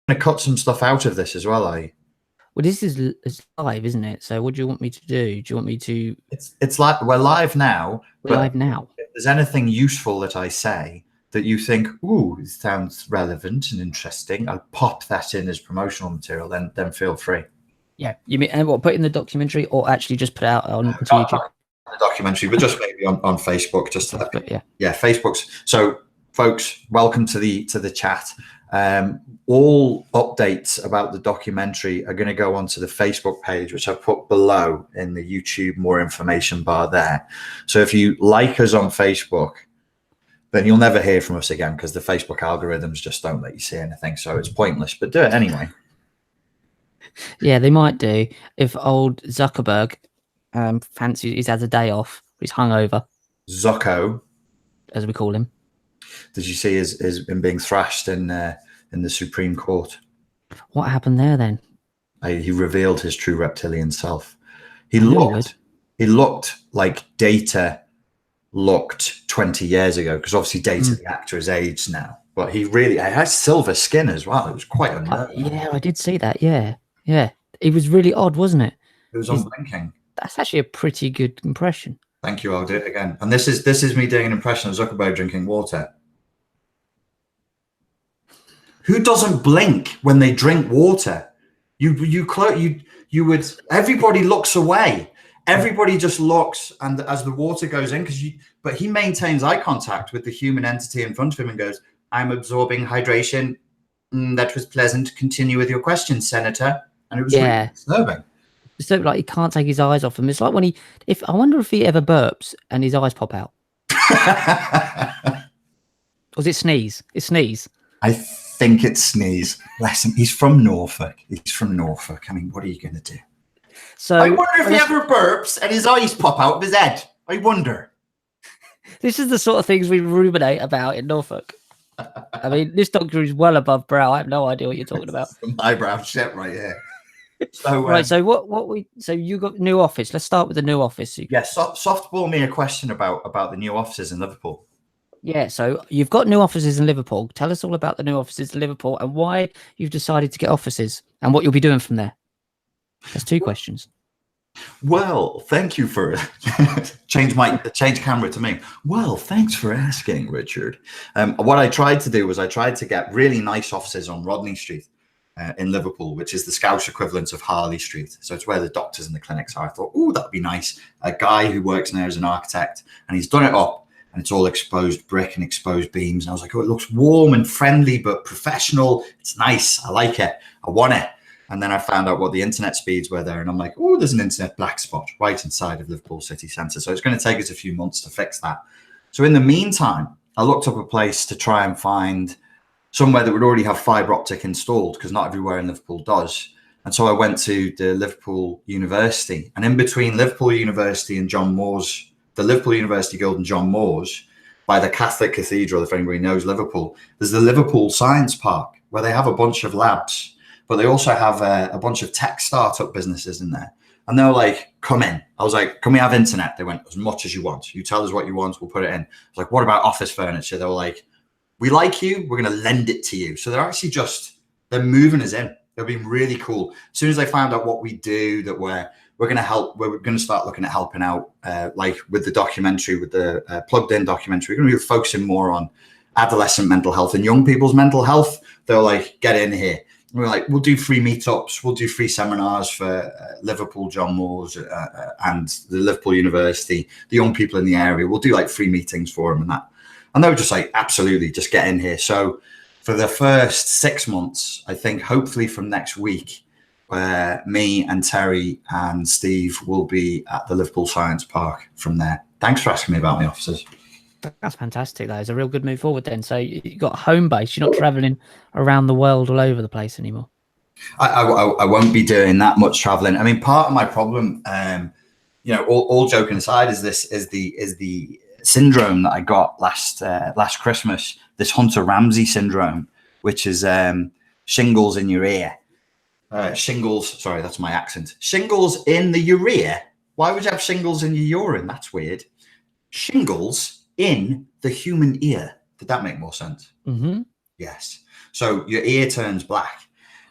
to cut some stuff out of this as well, are you? Well, this is it's live, isn't it? So what do you want me to do? Do you want me to... It's like we're live now. We're live now. If there's anything useful that I say that you think, ooh, it sounds relevant and interesting, I'll pop that in as promotional material, then feel free. Yeah. You mean, and what, put it in the documentary or actually just put it out on YouTube? The documentary, but just maybe on Facebook, just to Facebook, yeah, Facebook's. So folks, welcome to the chat. All updates about the documentary are going to go onto the Facebook page, which I've put below in the YouTube more information bar there. So if you like us on Facebook, then you'll never hear from us again, because the Facebook algorithms just don't let you see anything. So it's pointless, but do it anyway. Yeah, they might do. If old Zuckerberg fancies he's had a day off, he's hungover. Zucko, as we call him. Did you see him being thrashed in the Supreme Court? What happened there then? He revealed his true reptilian self. He looked like Data looked 20 years ago, because obviously Data, the actor, is aged now. But he had silver skin as well. It was quite unnerving. Yeah, I did see that. Yeah. It was really odd, wasn't it? It was unblinking. That's actually a pretty good impression. Thank you. I'll do it again. And this is me doing an impression of Zuckerberg drinking water. Who doesn't blink when they drink water? You would. Everybody looks away. Everybody just looks, and as the water goes in, but he maintains eye contact with the human entity in front of him and goes, "I'm absorbing hydration. That was pleasant. Continue with your questions, Senator." And it was really disturbing. It's so like he can't take his eyes off him. It's like when I wonder if he ever burps and his eyes pop out. Or is it sneeze? It's sneeze. I think it's sneeze. Listen, he's from Norfolk. I mean, what are you going to do? So I wonder if he ever burps and his eyes pop out of his head. I wonder. This is the sort of things we ruminate about in Norfolk. I mean, this doctor is well above brow. I have no idea what you're talking about. Some eyebrow shit right here. So right, so you got new office. Let's start with the new office. Softball me a question about the new offices in Liverpool. Yeah, so you've got new offices in Liverpool. Tell us all about the new offices in Liverpool and why you've decided to get offices and what you'll be doing from there. That's two questions. Well, thank you for change camera to me. Well, thanks for asking, Richard. What I tried to do was I tried to get really nice offices on Rodney Street in Liverpool, which is the Scouse equivalent of Harley Street. So it's where the doctors and the clinics are. I thought, oh, that'd be nice. A guy who works in there as an architect, and he's done it up, and it's all exposed brick and exposed beams. And I was like, oh, it looks warm and friendly, but professional. It's nice. I like it. I want it. And then I found out what the internet speeds were there. And I'm like, oh, there's an internet black spot right inside of Liverpool city centre. So it's going to take us a few months to fix that. So in the meantime, I looked up a place to try and find somewhere that would already have fibre optic installed, because not everywhere in Liverpool does. And so I went to the Liverpool University. And in between Liverpool University and John Moores, the Liverpool University Guild and John Moores, by the Catholic Cathedral, if anybody knows Liverpool, there's the Liverpool Science Park, where they have a bunch of labs. But they also have a bunch of tech startup businesses in there. And they were like, come in. I was like, can we have internet? They went, as much as you want. You tell us what you want, we'll put it in. I was like, what about office furniture? They were like, we like you, we're going to lend it to you. So they're actually they're moving us in. They've been really cool. As soon as they found out what we do, that we're going to help, we're going to start looking at helping out, like with the documentary, with the plugged in documentary, we're going to be focusing more on adolescent mental health and young people's mental health. They're like, get in here. We're like, we'll do free meetups, we'll do free seminars for Liverpool, John Moores, and the Liverpool University, the young people in the area. We'll do like free meetings for them and that. And they were just like, absolutely, just get in here. So for the first 6 months, I think hopefully from next week, me and Terry and Steve will be at the Liverpool Science Park from there. Thanks for asking me about my offices. That's fantastic. That is a real good move forward then. So you got a home base. You're not traveling around the world all over the place anymore. I won't be doing that much traveling. I mean, part of my problem, all joking aside, is the syndrome that I got last Christmas. This Hunter Ramsey syndrome, which is shingles in your ear. Shingles. Sorry, that's my accent. Shingles in the urea. Why would you have shingles in your urine? That's weird. Shingles in the human ear. Did that make more sense? Mm-hmm. Yes. So your ear turns black.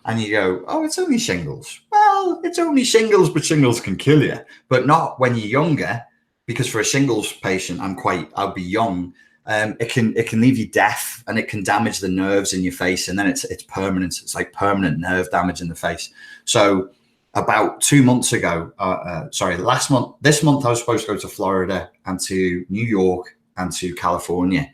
And you go, oh, it's only shingles. Well, it's only shingles, but shingles can kill you. But not when you're younger, because for a shingles patient, I'll be young. It can leave you deaf, and it can damage the nerves in your face, and then it's permanent. It's like permanent nerve damage in the face. So about 2 months ago, this month I was supposed to go to Florida and to New York and to California.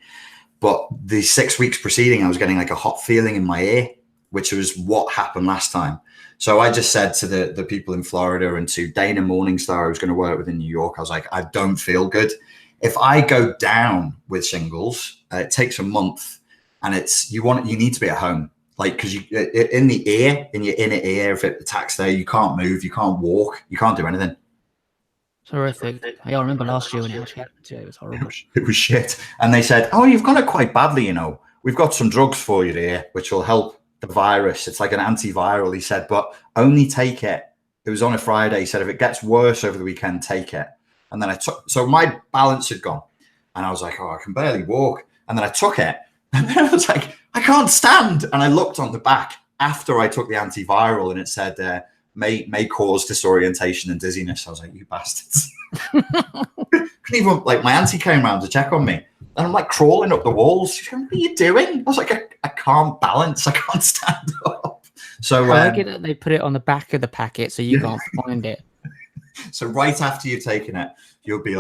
But the 6 weeks preceding, I was getting like a hot feeling in my ear, which was what happened last time. So I just said to the people in Florida and to Dana Morningstar, I was going to work with in New York, I was like, I don't feel good. If I go down with shingles, it takes a month, and you need to be at home. Like, because in the ear, in your inner ear, if it attacks there, you can't move, you can't walk, you can't do anything. Horrific. I remember last year when it actually happened to you. It was horrible. It was shit. And they said, oh, you've got it quite badly, We've got some drugs for you here, which will help the virus. It's like an antiviral, he said, but only take it. It was on a Friday. He said, if it gets worse over the weekend, take it. And then so my balance had gone. And I was like, oh, I can barely walk. And then I took it. And then I was like, I can't stand. And I looked on the back after I took the antiviral, and it said, may cause disorientation and dizziness. I was like, you bastards. Even like my auntie came around to check on me, and I'm like crawling up the walls. She's going, what are you doing? I was like, I can't balance. I can't stand up. So I get it. They put it on the back of the packet so you can't find it. So right after you've taken it, you'll be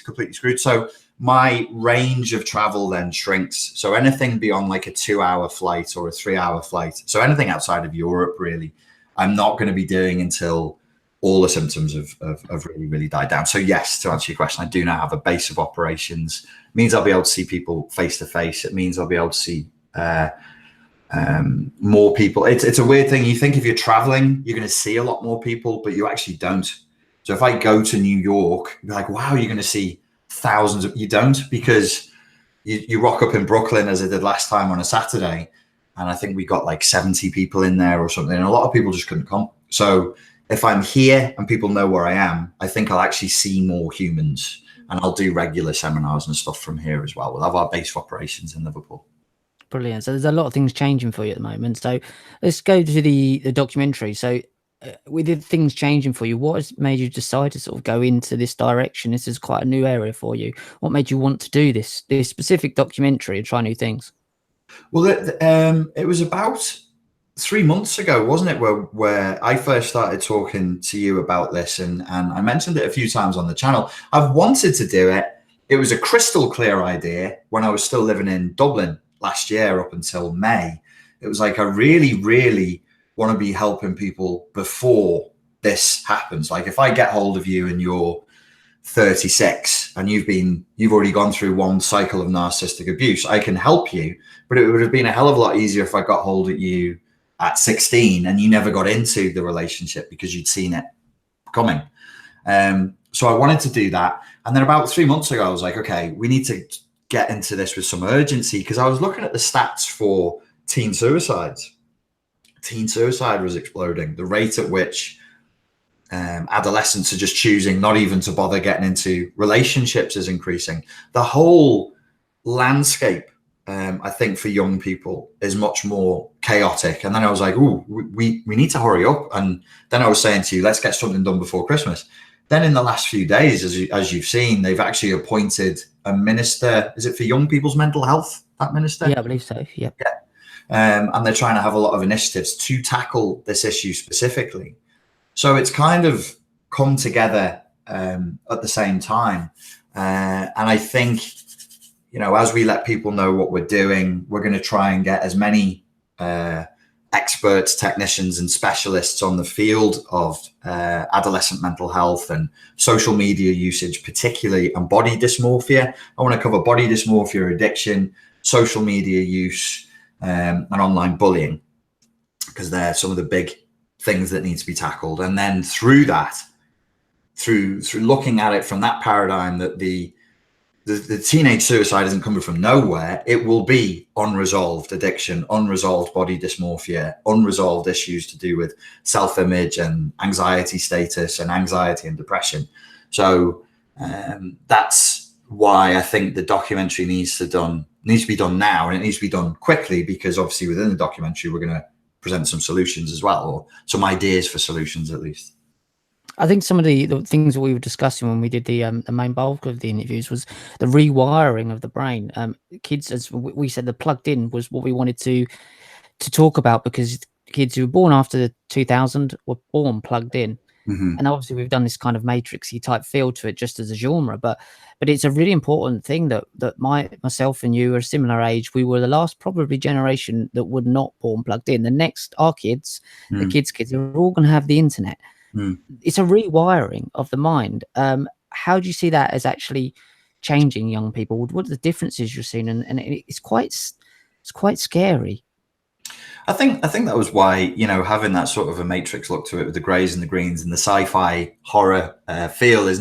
completely screwed. So my range of travel then shrinks. So anything beyond like a 2-hour flight or a 3-hour flight, so anything outside of Europe, really, I'm not going to be doing until all the symptoms have really, really died down. So yes, to answer your question, I do now have a base of operations. It means I'll be able to see people face to face. It means I'll be able to see more people. It's a weird thing. You think if you're traveling, you're going to see a lot more people, but you actually don't. So if I go to New York, you're like, wow, you're going to see thousands of, you don't, because you rock up in Brooklyn, as I did last time on a Saturday, and I think we got like 70 people in there or something, and a lot of people just couldn't come. So if I'm here and people know where I am, I think I'll actually see more humans, and I'll do regular seminars and stuff from here as well. We'll have our base of operations in Liverpool. Brilliant. So there's a lot of things changing for you at the moment. So let's go to the documentary. So with things changing for you, what has made you decide to sort of go into this direction? This is quite a new area for you. What made you want to do this specific documentary and try new things? Well, it was about 3 months ago, wasn't it, where I first started talking to you about this, and I mentioned it a few times on the channel. I've wanted to do it. It was a crystal clear idea when I was still living in Dublin last year up until May. It was like, I really, really want to be helping people before this happens. Like, if I get hold of you and you're 36 and you've already gone through one cycle of narcissistic abuse, I can help you. But it would have been a hell of a lot easier if I got hold of you at 16 and you never got into the relationship because you'd seen it coming. So I wanted to do that. And then about 3 months ago, I was like, okay, we need to get into this with some urgency, because I was looking at the stats for teen suicides. Teen suicide was exploding. The rate at which adolescents are just choosing not even to bother getting into relationships is increasing. The whole landscape, I think, for young people is much more chaotic. And then I was like, ooh, we need to hurry up. And then I was saying to you, let's get something done before Christmas. Then in the last few days, as you've seen, they've actually appointed a minister. Is it for young people's mental health, that minister? Yeah, I believe so. Yeah. And they're trying to have a lot of initiatives to tackle this issue specifically. So it's kind of come together at the same time. And I think, as we let people know what we're doing, we're going to try and get as many experts, technicians, and specialists on the field of adolescent mental health and social media usage, particularly, and body dysmorphia. I want to cover body dysmorphia, addiction, social media use, and online bullying, because they're some of the big things that need to be tackled. And then through that, through looking at it from that paradigm, that the teenage suicide isn't coming from nowhere. It will be unresolved addiction, unresolved body dysmorphia, unresolved issues to do with self-image and anxiety status and anxiety and depression. So that's why I think the documentary needs to be done now, and it needs to be done quickly, because obviously within the documentary we're going to present some solutions as well, or some ideas for solutions at least. I think some of the things that we were discussing when we did the main bulk of the interviews was the rewiring of the brain. Kids, as we said, the plugged in was what we wanted to talk about, because kids who were born after 2000 were born plugged in. And obviously we've done this kind of matrixy type feel to it just as a genre, but it's a really important thing that myself and you are a similar age. We were the last probably generation that were not born plugged in. The next, our kids, the kids are all going to have the internet. It's a rewiring of the mind. How do you see that as actually changing young people? What are the differences you're seeing? And it's quite scary. I think that was why, having that sort of a matrix look to it with the greys and the greens and the sci-fi horror feel is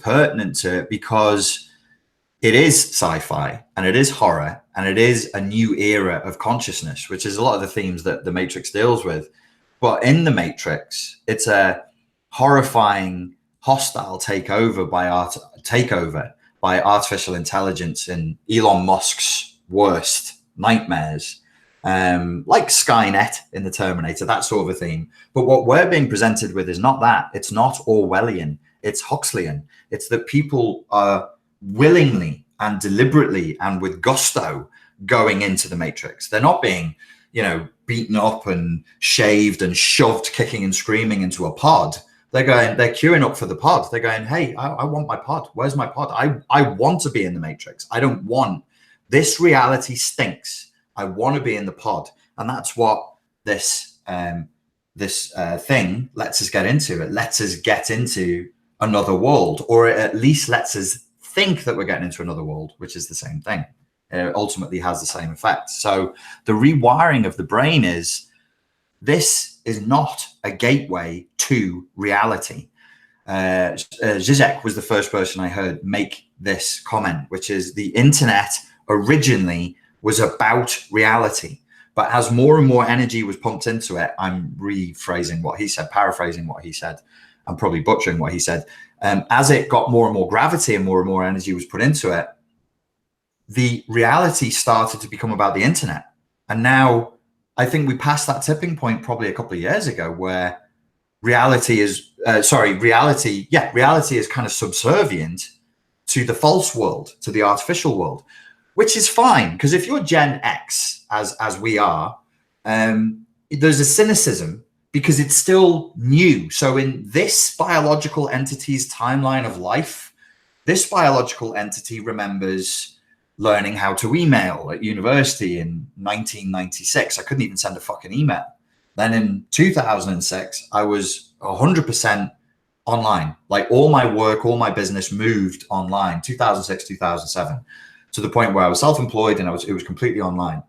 pertinent to it, because it is sci-fi and it is horror and it is a new era of consciousness, which is a lot of the themes that the Matrix deals with. But in the Matrix, it's a horrifying, hostile takeover by artificial intelligence in Elon Musk's worst nightmares, like Skynet in the Terminator, that sort of a theme. But what we're being presented with is not that. It's not Orwellian. It's Huxleyan. It's that people are willingly and deliberately and with gusto going into the Matrix. They're not being, beaten up and shaved and shoved kicking and screaming into a pod. They're queuing up for the pod. They're going, hey, I want my pod. Where's my pod? I want to be in the Matrix. I don't want, this reality stinks. I want to be in the pod. And that's what this thing lets us get into. It lets us get into another world, or it at least lets us think that we're getting into another world, which is the same thing. It ultimately has the same effect. So the rewiring of the brain this is not a gateway to reality. Zizek was the first person I heard make this comment, which is the internet originally was about reality. But as more and more energy was pumped into it, I'm rephrasing what he said, paraphrasing what he said, I'm probably butchering what he said. As it got more and more gravity and more energy was put into it, the reality started to become about the internet. And now I think we passed that tipping point probably a couple of years ago, where reality is kind of subservient to the false world, to the artificial world, which is fine. Because if you're Gen X, as we are, there's a cynicism because it's still new. So in this biological entity's timeline of life, this biological entity remembers learning how to email at university in 1996. I couldn't even send a fucking email. Then in 2006, I was 100% online. Like all my work, all my business moved online, 2006, 2007, to the point where I was self-employed and it was completely online.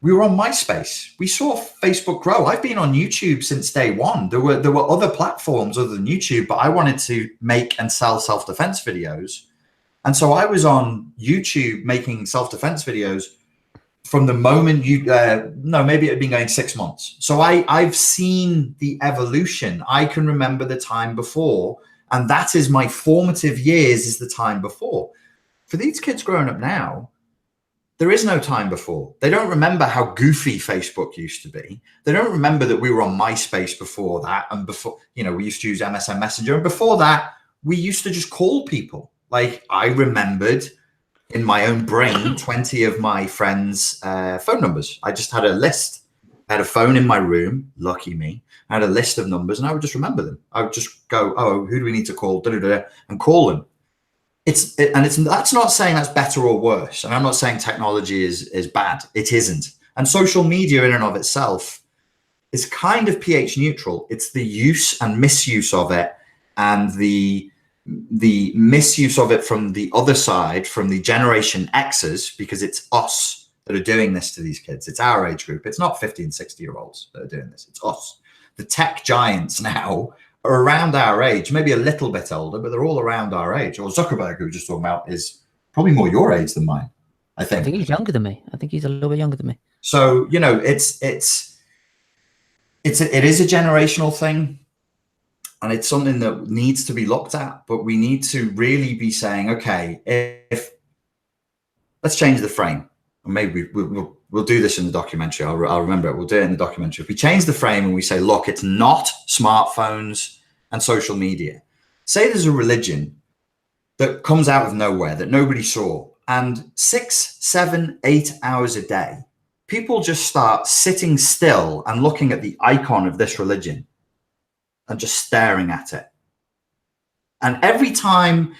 We were on MySpace. We saw Facebook grow. I've been on YouTube since day one. There were other platforms other than YouTube, but I wanted to make and sell self-defense videos. And so I was on YouTube making self-defense videos from the moment maybe it had been going 6 months. So I've seen the evolution. I can remember the time before, and that is my formative years, is the time before. For these kids growing up now, there is no time before. They don't remember how goofy Facebook used to be. They don't remember that we were on MySpace before that. And before, we used to use MSN Messenger. And before that, we used to just call people. Like I remembered in my own brain 20 of my friends' phone numbers. I just had a list. I had a phone in my room, lucky me. I had a list of numbers and I would just remember them. I would just go, oh, who do we need to call? And call them. That's not saying that's better or worse. And I'm not saying technology is bad. It isn't. And social media in and of itself is kind of pH neutral. It's the use and misuse of it, and the misuse of it from the other side, from the Generation X's, because it's us that are doing this to these kids. It's our age group. It's not 50 and 60-year-olds that are doing this. It's us. The tech giants now are around our age, maybe a little bit older, but they're all around our age. Or Zuckerberg, who we were just talking about, is probably more your age than mine, I think. I think he's younger than me. I think he's a little bit younger than me. So, it is a generational thing. And it's something that needs to be looked at, but we need to really be saying, okay, let's change the frame. And maybe we'll we'll do this in the documentary. I'll remember it. We'll do it in the documentary. If we change the frame and we say, look, it's not smartphones and social media. Say there's a religion that comes out of nowhere that nobody saw, and 6, 7, 8 hours a day, people just start sitting still and looking at the icon of this religion and just staring at it. And every time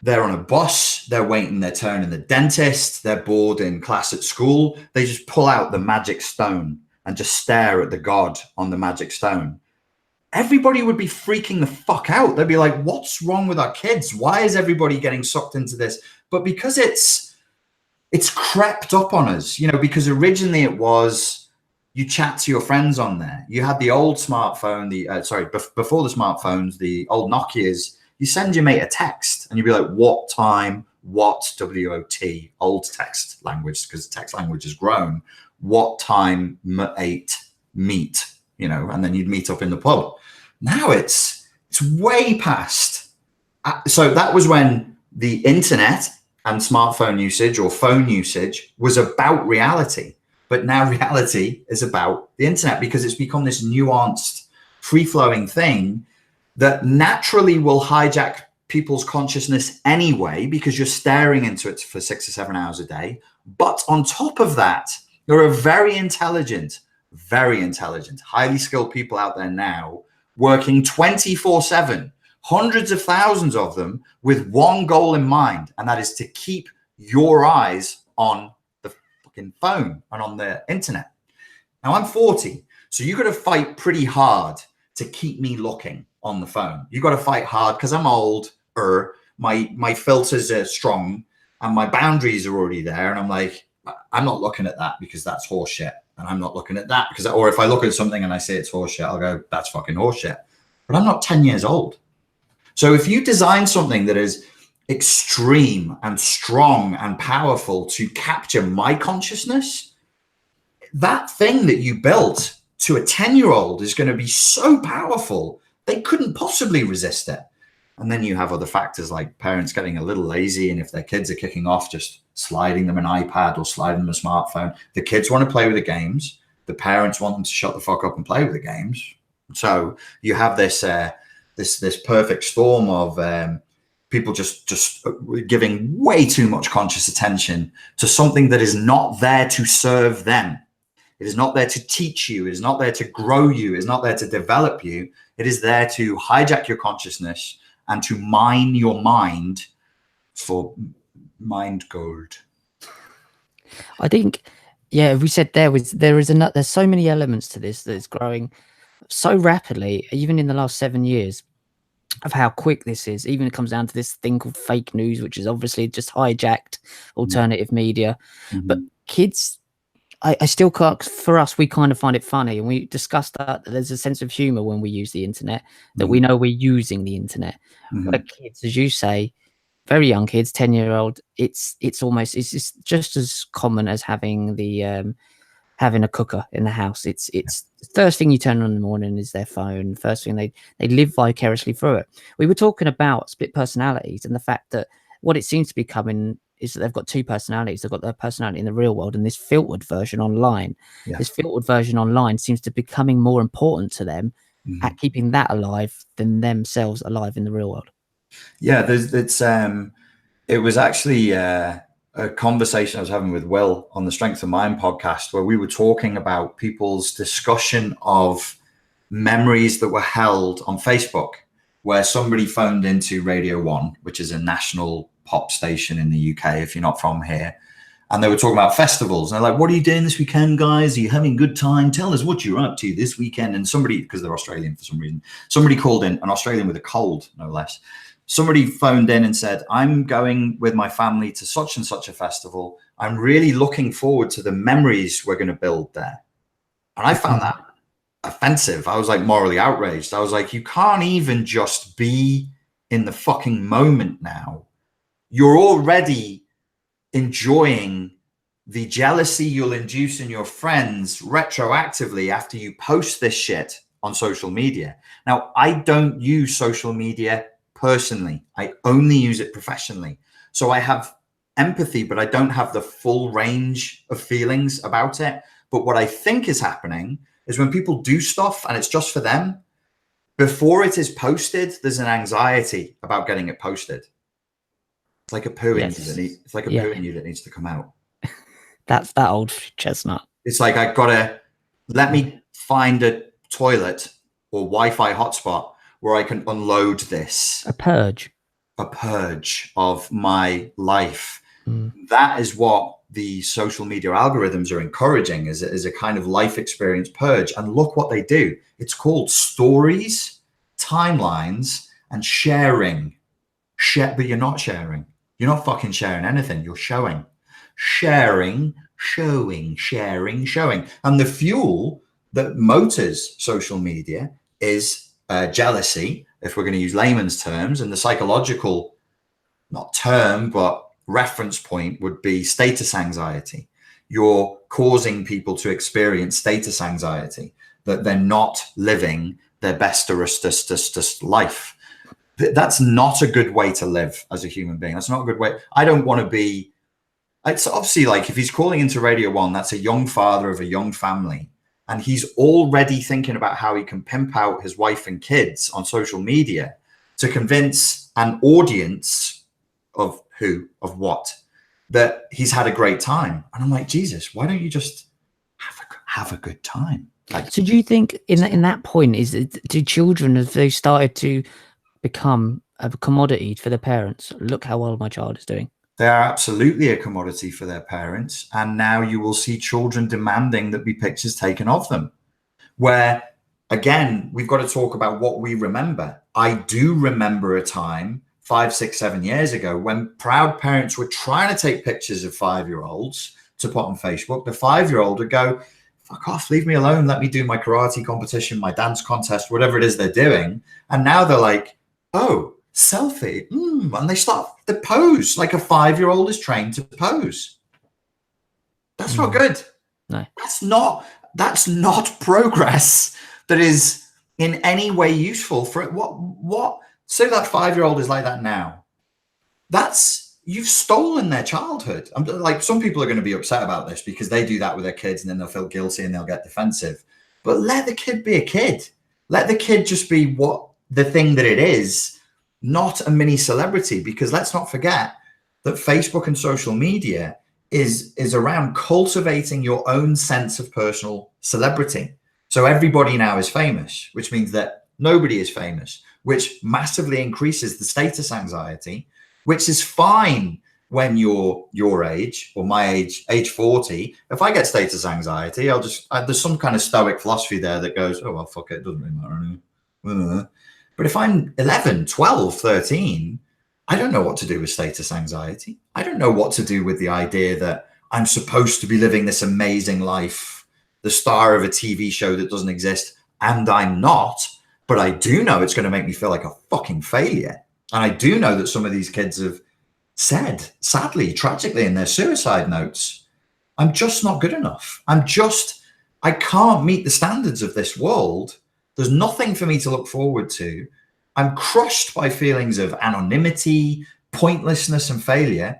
they're on a bus, they're waiting their turn in the dentist, they're bored in class at school, they just pull out the magic stone and just stare at the god on the magic stone. Everybody would be freaking the fuck out. They'd be like, what's wrong with our kids? Why is everybody getting sucked into this? But because it's crept up on us, you know, because originally it was you chat to your friends on there. You had the old smartphone, before the smartphones, the old Nokias. You send your mate a text and you'd be like, what time, what, W-O-T, old text language, because text language has grown. What time, 8, meet, you know, and then you'd meet up in the pub. Now it's way past. So that was when the internet and smartphone usage or phone usage was about reality. But now reality is about the internet because it's become this nuanced, free-flowing thing that naturally will hijack people's consciousness anyway, because you're staring into it for 6 or 7 hours a day. But on top of that, there are very intelligent, highly skilled people out there now working 24/7, hundreds of thousands of them with one goal in mind, and that is to keep your eyes on the fucking phone and on the internet. Now I'm 40, so you got to fight pretty hard to keep me looking on the phone. You got to fight hard because I'm old, my filters are strong and my boundaries are already there. And I'm like, I'm not looking at that because that's horseshit. And I'm not looking at that because, or if I look at something and I say it's horseshit, I'll go, that's fucking horseshit. But I'm not 10 years old. So if you design something that is extreme and strong and powerful to capture my consciousness, that thing that you built to a 10-year-old is going to be so powerful, they couldn't possibly resist it. And then you have other factors like parents getting a little lazy, and if their kids are kicking off, just sliding them an iPad or sliding them a smartphone. The kids want to play with the games. The parents want them to shut the fuck up and play with the games. So you have this this perfect storm of people just giving way too much conscious attention to something that is not there to serve them. It is not there to teach you. It is not there to grow you. It is not there to develop you. It is there to hijack your consciousness and to mine your mind for mind gold. I think, yeah, we said there's so many elements to this that's growing so rapidly, even in the last 7 years, of how quick this is. Even it comes down to this thing called fake news, which is obviously just hijacked alternative media. But kids, I still can't, for us, we kind of find it funny. And we discussed that there's a sense of humor when we use the internet, that we know we're using the internet. But kids, as you say, very young kids, 10-year-old, it's just as common as having the having a cooker in the house. It's the first thing you turn on in the morning is their phone. First thing they live vicariously through it. We were talking about split personalities and the fact that what it seems to be coming is that they've got two personalities. They've got their personality in the real world and this filtered version online. This filtered version online seems to be becoming more important to them at keeping that alive than themselves alive in the real world. Yeah, it was actually a conversation I was having with Will on the Strength of Mind podcast, where we were talking about people's discussion of memories that were held on Facebook, where somebody phoned into Radio 1, which is a national pop station in the UK, if you're not from here. And they were talking about festivals. And they're like, what are you doing this weekend, guys? Are you having a good time? Tell us what you're up to this weekend. And somebody, because they're Australian for some reason, somebody called in, an Australian with a cold, no less. Somebody phoned in and said, I'm going with my family to such and such a festival. I'm really looking forward to the memories we're going to build there. And I found that offensive. I was like morally outraged. I was like, you can't even just be in the fucking moment now. You're already enjoying the jealousy you'll induce in your friends retroactively after you post this shit on social media. Now, I don't use social media personally. I only use it professionally. So I have empathy, but I don't have the full range of feelings about it. But what I think is happening is when people do stuff and it's just for them, before it is posted, there's an anxiety about getting it posted. It's like a poo in you that needs, it's like a poo in you that needs to come out. That's that old chestnut. It's like, I've got to let me find a toilet or Wi-Fi hotspot where I can unload this. A purge Of my life. That is what the social media algorithms are encouraging, is a kind of life experience purge. And look what they do. It's called stories, timelines, and sharing. But you're not sharing. You're not fucking sharing anything. You're showing. Sharing, showing, sharing, showing. And the fuel that motors social media is jealousy, if we're going to use layman's terms, and the psychological, not term, but reference point would be status anxiety. You're causing people to experience status anxiety, that they're not living their best life. That's not a good way to live as a human being. That's not a good way. I don't want to be, it's obviously like if he's calling into Radio 1, that's a young father of a young family. And he's already thinking about how he can pimp out his wife and kids on social media to convince an audience of what, that he's had a great time. And I'm like, Jesus, why don't you just have a good time? Like, so do you think in that point, do children, have they started to become a commodity for their parents? Look how well my child is doing. They are absolutely a commodity for their parents. And now you will see children demanding that be pictures taken of them, where, again, we've got to talk about what we remember. I do remember a time 5, 6, 7 years ago when proud parents were trying to take pictures of 5-year-olds to put on Facebook. The 5-year-old would go, fuck off, leave me alone. Let me do my karate competition, my dance contest, whatever it is they're doing. And now they're like, oh, selfie. And they start to pose like a 5-year-old is trained to pose. That's not good. No, that's not progress that is in any way useful for it. What? So that 5-year-old is like that now. You've stolen their childhood. I'm like, some people are going to be upset about this because they do that with their kids and then they'll feel guilty and they'll get defensive. But let the kid be a kid. Let the kid just be what the thing that it is, not a mini celebrity. Because let's not forget that Facebook and social media is around cultivating your own sense of personal celebrity. So everybody now is famous, which means that nobody is famous, which massively increases the status anxiety, which is fine when you're your age or my age 40. If I get status anxiety, there's some kind of stoic philosophy there that goes, oh, well, fuck it, doesn't really matter anymore. But if I'm 11, 12, 13, I don't know what to do with status anxiety. I don't know what to do with the idea that I'm supposed to be living this amazing life, the star of a TV show that doesn't exist, and I'm not. But I do know it's going to make me feel like a fucking failure. And I do know that some of these kids have said, sadly, tragically, in their suicide notes, I'm just not good enough. I can't meet the standards of this world. There's nothing for me to look forward to. I'm crushed by feelings of anonymity, pointlessness, and failure.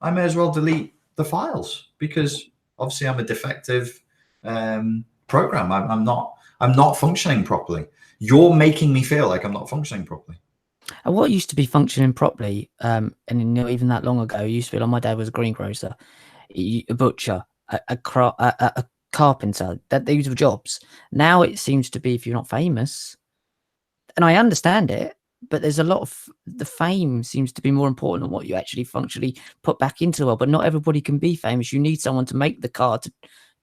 I may as well delete the files because obviously I'm a defective program. I'm not functioning properly. You're making me feel like I'm not functioning properly. And what used to be functioning properly, and not even that long ago, used to be like my dad was a greengrocer, a butcher, a carpenter. That these were jobs. Now it seems to be if you're not famous, and I understand it, but there's a lot of the fame seems to be more important than what you actually functionally put back into the world. But not everybody can be famous. You need someone to make the car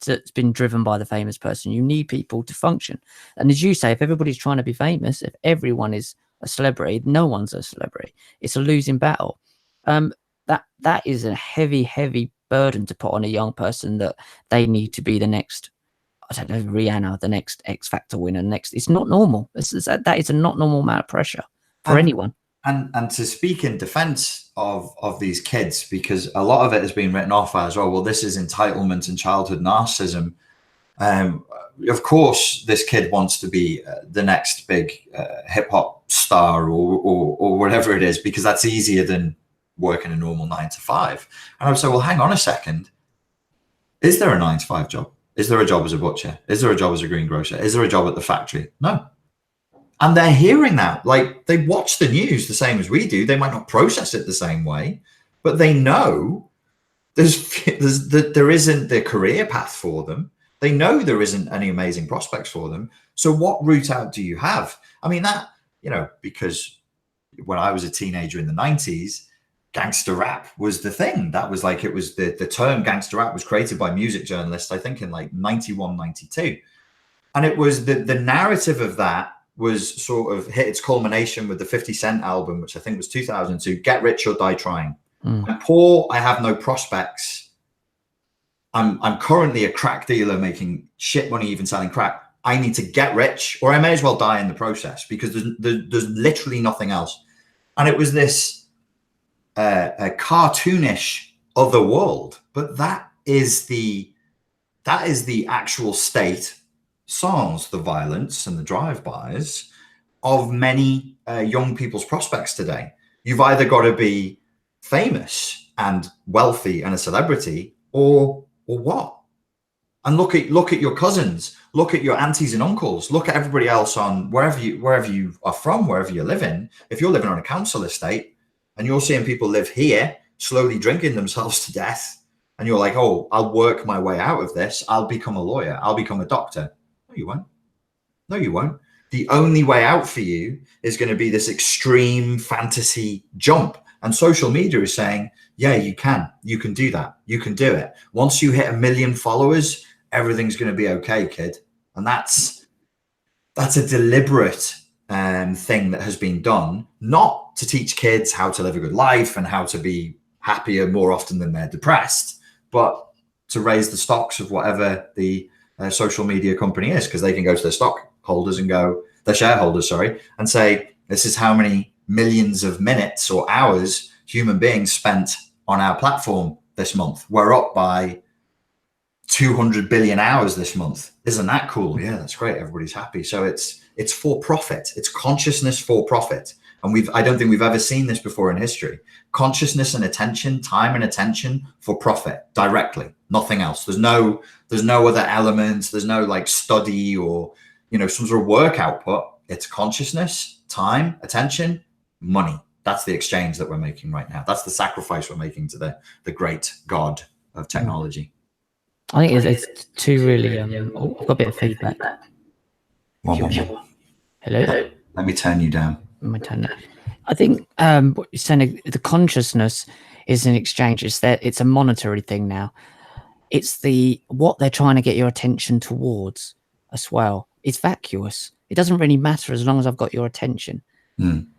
it's been driven by the famous person. You need people to function. And as you say, if everybody's trying to be famous, if everyone is a celebrity, no one's a celebrity. It's a losing battle. That is a heavy burden to put on a young person, that they need to be the next, I don't know, Rihanna, the next X Factor winner. It's not normal. That is a not normal amount of pressure for anyone. And to speak in defense of these kids, because a lot of it has been written off as, oh, well, this is entitlement and childhood narcissism. Of course, this kid wants to be the next big hip hop star or whatever it is, because that's easier than working a normal 9 to 5. And I would say, well, hang on a second. Is there a 9 to 5 job? Is there a job as a butcher? Is there a job as a greengrocer? Is there a job at the factory? No. And they're hearing that. Like, they watch the news the same as we do. They might not process it the same way, but they know there isn't the career path for them. They know there isn't any amazing prospects for them. So what route out do you have? I mean, that, you know, because when I was a teenager in the 90s, gangster rap was the thing. That was like, it was the term gangster rap was created by music journalists, I think in like 91, 92. And it was the narrative of that was sort of hit its culmination with the 50 Cent album, which I think was 2002, Get Rich or Die Trying. I'm poor, I have no prospects. I'm currently a crack dealer making shit money even selling crack. I need to get rich or I may as well die in the process because there's literally nothing else. And it was this a cartoonish other world, but that is the actual state, sans the violence and the drive-bys of many young people's prospects today. You've either got to be famous and wealthy and a celebrity, or what? And look at your cousins, look at your aunties and uncles, look at everybody else on wherever you are from, wherever you live in. If you're living on a council estate and you're seeing people live here slowly drinking themselves to death, and you're like, oh, I'll work my way out of this. I'll become a lawyer. I'll become a doctor. No, you won't. No, you won't. The only way out for you is going to be this extreme fantasy jump. And social media is saying, yeah, you can do that. You can do it. Once you hit 1 million followers, everything's going to be okay, kid. And that's a deliberate thing that has been done, not to teach kids how to live a good life and how to be happier more often than they're depressed, but to raise the stocks of whatever the social media company is, because they can go to their stockholders and go, their shareholders, sorry, and say, this is how many millions of minutes or hours human beings spent on our platform this month. We're up by 200 billion hours this month. Isn't that cool? Yeah, that's great. Everybody's happy. So it's for profit. It's consciousness for profit. And I don't think we've ever seen this before in history. Consciousness and attention, time and attention for profit directly, nothing else. There's no other elements. There's no like study or, you know, some sort of work output. It's consciousness, time, attention, money. That's the exchange that we're making right now. That's the sacrifice we're making to the great God of technology. I think it's two really. I've got a bit of feedback. One more. Hello. Let me turn you down. I think what you're saying, the consciousness is an exchange. It's a monetary thing now. It's what they're trying to get your attention towards as well. It's vacuous. It doesn't really matter as long as I've got your attention.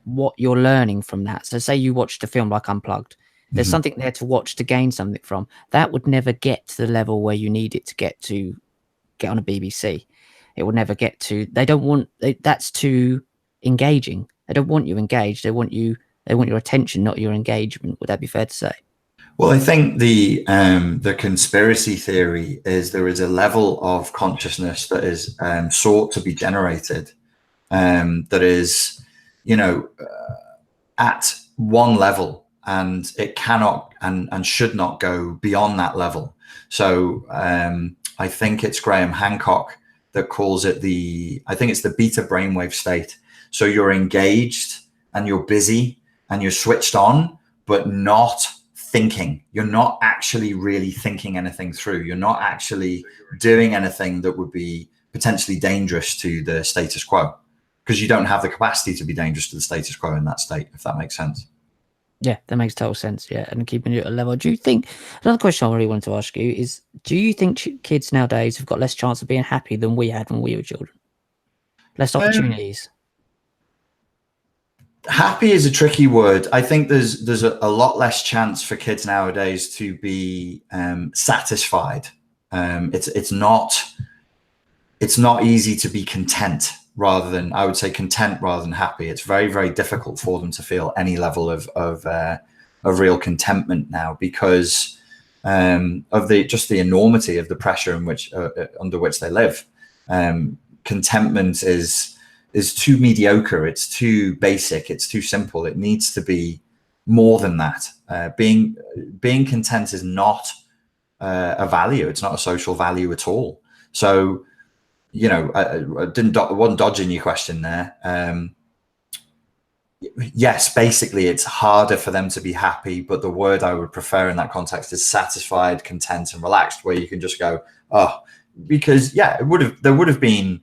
What you're learning from that. So say you watched a film like Unplugged. There's something there to watch, to gain something from. That would never get to the level where you need it to get on a BBC. It would never get to. They don't want. That's too engaging. They don't want you engaged. They want your attention, not your engagement. Would that be fair to say? Well, I think the conspiracy theory is there is a level of consciousness that is sought to be generated, that is, you know, at one level, and it cannot and should not go beyond that level. So I think it's Graham Hancock that calls it I think it's the beta brainwave state. So you're engaged and you're busy and you're switched on, but not thinking. You're not actually really thinking anything through. You're not actually doing anything that would be potentially dangerous to the status quo, because you don't have the capacity to be dangerous to the status quo in that state, if that makes sense. Yeah, that makes total sense. Yeah, and keeping it at a level. Do you think, another question I really wanted to ask you is, do you think kids nowadays have got less chance of being happy than we had when we were children? Less opportunities? Happy is a tricky word. I think there's a lot less chance for kids nowadays to be satisfied. It's not easy to be content. I would say content rather than happy. It's very, very difficult for them to feel any level of real contentment now, because of the enormity of the pressure in which under which they live. Contentment is too mediocre. It's too basic. It's too simple. It needs to be more than that. Being content is not a value. It's not a social value at all. So, you know, I wasn't dodging your question there. Yes, basically it's harder for them to be happy, but the word I would prefer in that context is satisfied, content, and relaxed, where you can just go, oh, because yeah, there would have been,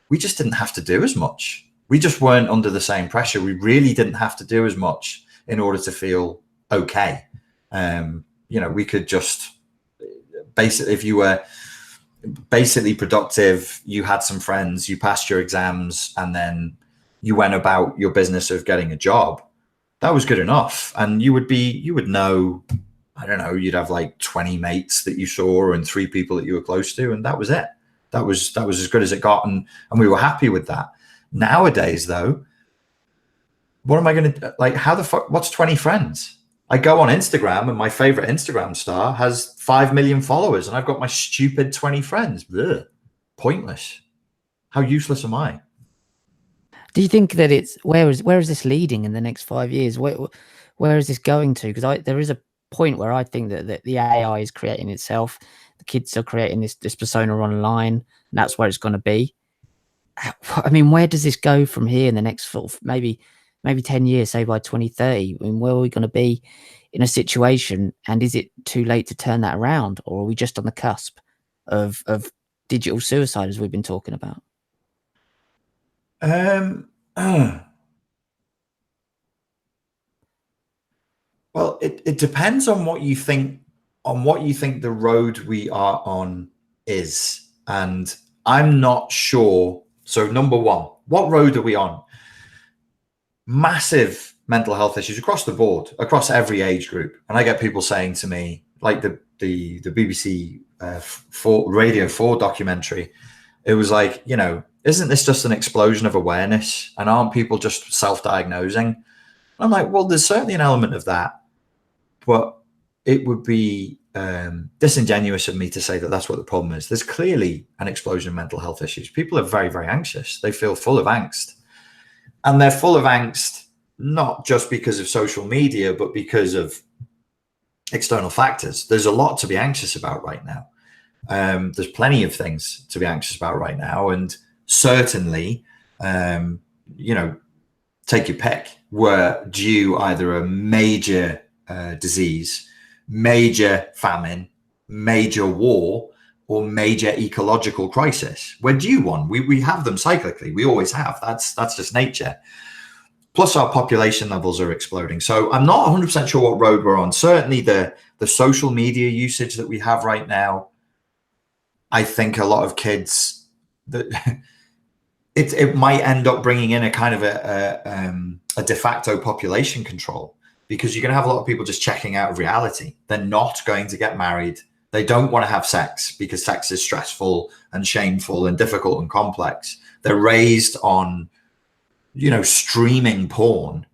we just didn't have to do as much. We just weren't under the same pressure. We really didn't have to do as much in order to feel okay. You know, we could just basically, if you were basically productive, you had some friends, you passed your exams, and then you went about your business of getting a job, that was good enough. And you would know, I don't know, you'd have like 20 mates that you saw and 3 people that you were close to, and that was it. That was as good as it got, and we were happy with that. Nowadays, though, what am I going to, like, how the fuck, what's 20 friends? I go on Instagram and my favorite Instagram star has 5 million followers, and I've got my stupid 20 friends. Ugh, pointless. How useless am I? Do you think that it's where is this leading in the next 5 years? Where is this going to? Because there is a point where I think that the AI is creating itself. The kids are creating this persona online, and that's where it's going to be. I mean, where does this go from here in the next sort of maybe 10 years, say by 2030? I mean, where are we going to be in a situation? And is it too late to turn that around, or are we just on the cusp of digital suicide, as we've been talking about? Well, it depends on what you think the road we are on is. And I'm not sure. So number one, what road are we on? Massive mental health issues across the board, across every age group. And I get people saying to me, like the BBC Radio 4 documentary, it was like, you know, isn't this just an explosion of awareness? And aren't people just self-diagnosing? I'm like, well, there's certainly an element of that, but it would be disingenuous of me to say that that's what the problem is. There's clearly an explosion of mental health issues. People are very, very anxious. They feel full of angst. And they're full of angst, not just because of social media, but because of external factors. There's a lot to be anxious about right now. There's plenty of things to be anxious about right now. And certainly, you know, take your pick, were due either a major disease, major famine, major war, or major ecological crisis. We're due one. We have them cyclically. We always have. That's just nature. Plus our population levels are exploding. So I'm not 100% sure what road we're on. Certainly the social media usage that we have right now, I think a lot of kids, that it might end up bringing in a kind of a de facto population control, because you're going to have a lot of people just checking out of reality. They're not going to get married. They don't want to have sex because sex is stressful and shameful and difficult and complex. They're raised on, you know, streaming porn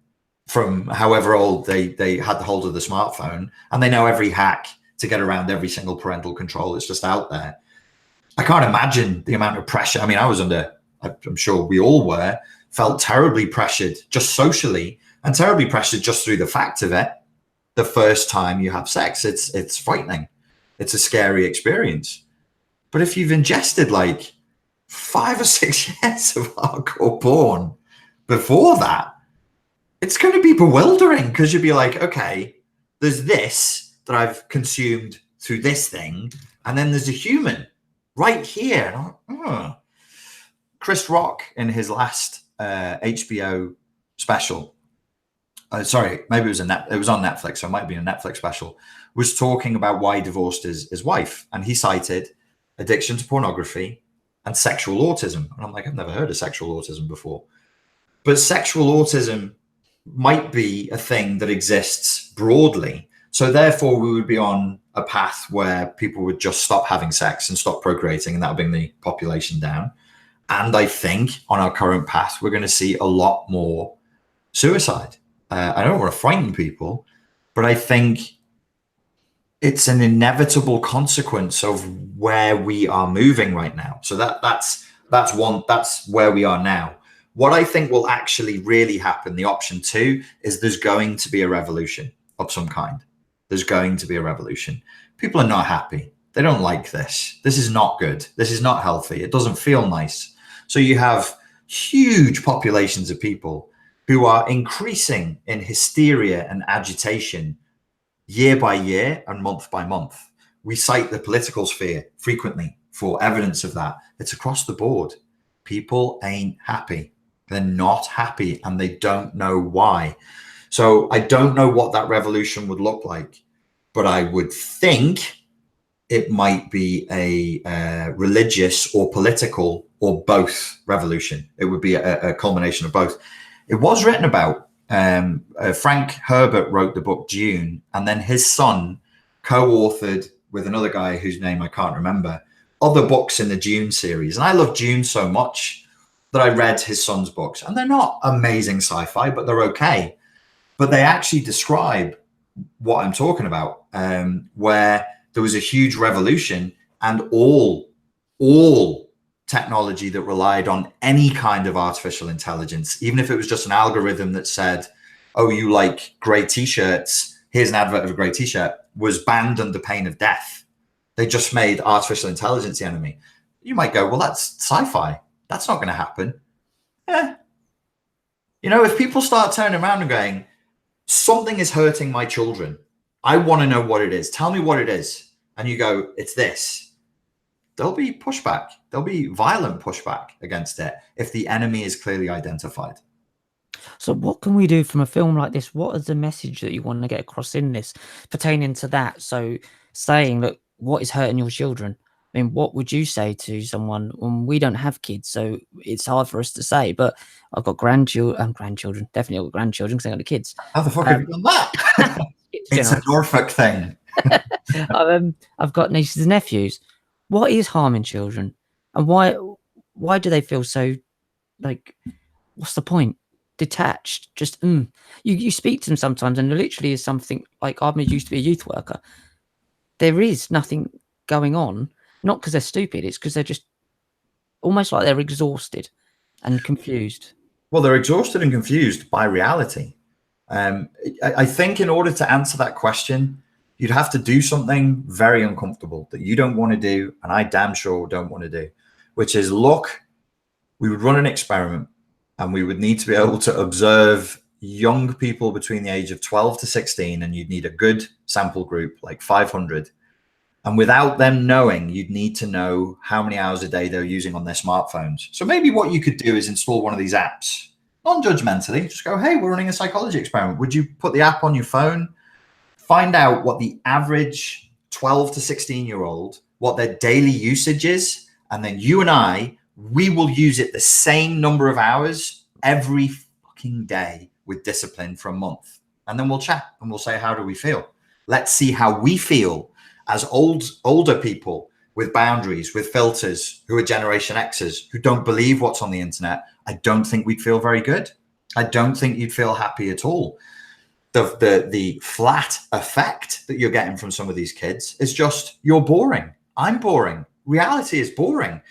from however old they had the hold of the smartphone, and they know every hack to get around every single parental control that's just out there. I can't imagine the amount of pressure. I mean, I was under, I'm sure we all were, felt terribly pressured just socially, and terribly pressured just through the fact of it. The first time you have sex, it's frightening. It's a scary experience. But if you've ingested like 5 or 6 years of hardcore porn before that, it's going to be bewildering, because you'll be like, okay, there's this that I've consumed through this thing, and then there's a human right here. And I'm like, Chris Rock in his last HBO special, sorry, maybe it was on Netflix, so it might be a Netflix special, was talking about why he divorced his wife. And he cited addiction to pornography and sexual autism. And I'm like, I've never heard of sexual autism before. But sexual autism might be a thing that exists broadly. So therefore, we would be on a path where people would just stop having sex and stop procreating, and that would bring the population down. And I think on our current path, we're going to see a lot more suicide. I don't want to frighten people, but I think it's an inevitable consequence of where we are moving right now. So that's where we are now. What I think will actually really happen, the option 2, is there's going to be a revolution of some kind. There's going to be a revolution. People are not happy. They don't like this. This is not good. This is not healthy. It doesn't feel nice. So you have huge populations of people who are increasing in hysteria and agitation year by year and month by month. We cite the political sphere frequently for evidence of that. It's across the board. People ain't happy. They're not happy, and they don't know why. So I don't know what that revolution would look like, but I would think it might be a religious or political or both revolution. It would be a culmination of both. It was written about. Frank Herbert wrote the book Dune, and then his son co-authored with another guy whose name I can't remember, other books in the Dune series. And I love Dune so much that I read his son's books, and they're not amazing sci-fi, but they're okay. But they actually describe what I'm talking about, where there was a huge revolution, and all technology that relied on any kind of artificial intelligence, even if it was just an algorithm that said, oh, you like gray t-shirts, here's an advert of a gray t-shirt, was banned under pain of death. They just made artificial intelligence the enemy. You might go, well, that's sci-fi. That's not going to happen. Yeah. You know, if people start turning around and going, something is hurting my children, I want to know what it is. Tell me what it is. And you go, it's this. There'll be pushback. There'll be violent pushback against it if the enemy is clearly identified. So what can we do from a film like this? What is the message that you want to get across in this pertaining to that? So saying that what is hurting your children? I mean, what would you say to someone when we don't have kids? So it's hard for us to say, but I've got grandchildren, definitely got grandchildren because I got the kids. How the fuck have you done that? It's a Norfolk thing. I've got nieces and nephews. What is harming children, and why do they feel so, like, what's the point? Detached, just you speak to them sometimes, and there literally is something like, I used to be a youth worker. There is nothing going on, not because they're stupid, it's because they're just almost like they're exhausted and confused. Well, they're exhausted and confused by reality. I think in order to answer that question, you'd have to do something very uncomfortable that you don't want to do, and I damn sure don't want to do, which is we would run an experiment, and we would need to be able to observe young people between the age of 12 to 16, and you'd need a good sample group, like 500. And without them knowing, you'd need to know how many hours a day they're using on their smartphones. So maybe what you could do is install one of these apps, non-judgmentally, just go, hey, we're running a psychology experiment. Would you put the app on your phone? Find out what the average 12 to 16-year-old, what their daily usage is, and then you and we will use it the same number of hours every fucking day with discipline for a month. And then we'll chat and we'll say, how do we feel? Let's see how we feel as older people with boundaries, with filters, who are Generation Xers, who don't believe what's on the internet. I don't think we'd feel very good. I don't think you'd feel happy at all. The flat effect that you're getting from some of these kids is just, you're boring. I'm boring. Reality is boring.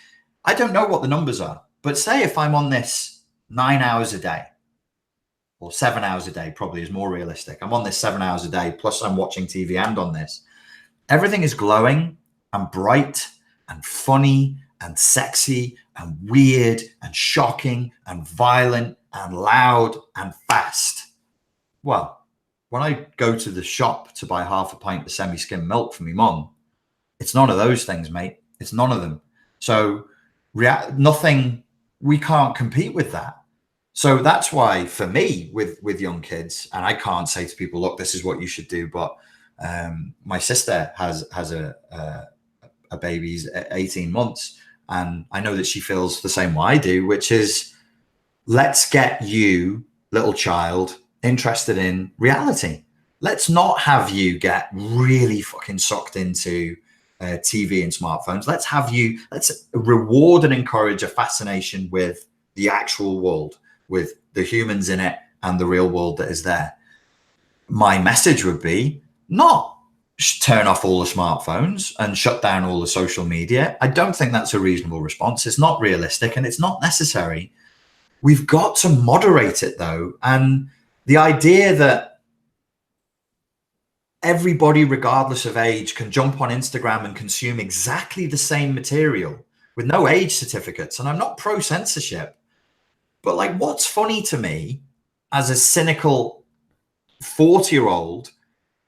I don't know what the numbers are, but say if I'm on this 9 hours a day, or 7 hours a day probably is more realistic. I'm on this 7 hours a day, plus I'm watching TV and on this. Everything is glowing and bright and funny and sexy and weird and shocking and violent and loud and fast. Well, when I go to the shop to buy half a pint of semi-skim milk for me mum, it's none of those things, mate. It's none of them. So nothing, we can't compete with that. So that's why for me with young kids, and I can't say to people, look, this is what you should do. But my sister has a baby's 18 months. And I know that she feels the same way I do, which is, let's get you, little child, interested in reality. Let's not have you get really fucking sucked into TV and smartphones. Let's reward and encourage a fascination with the actual world, with the humans in it and the real world that is there. My message would be not turn off all the smartphones and shut down all the social media. I don't think that's a reasonable response. It's not realistic and it's not necessary. We've got to moderate it, though. And the idea that everybody, regardless of age, can jump on Instagram and consume exactly the same material with no age certificates. And I'm not pro censorship, but like, what's funny to me as a cynical 40-year-old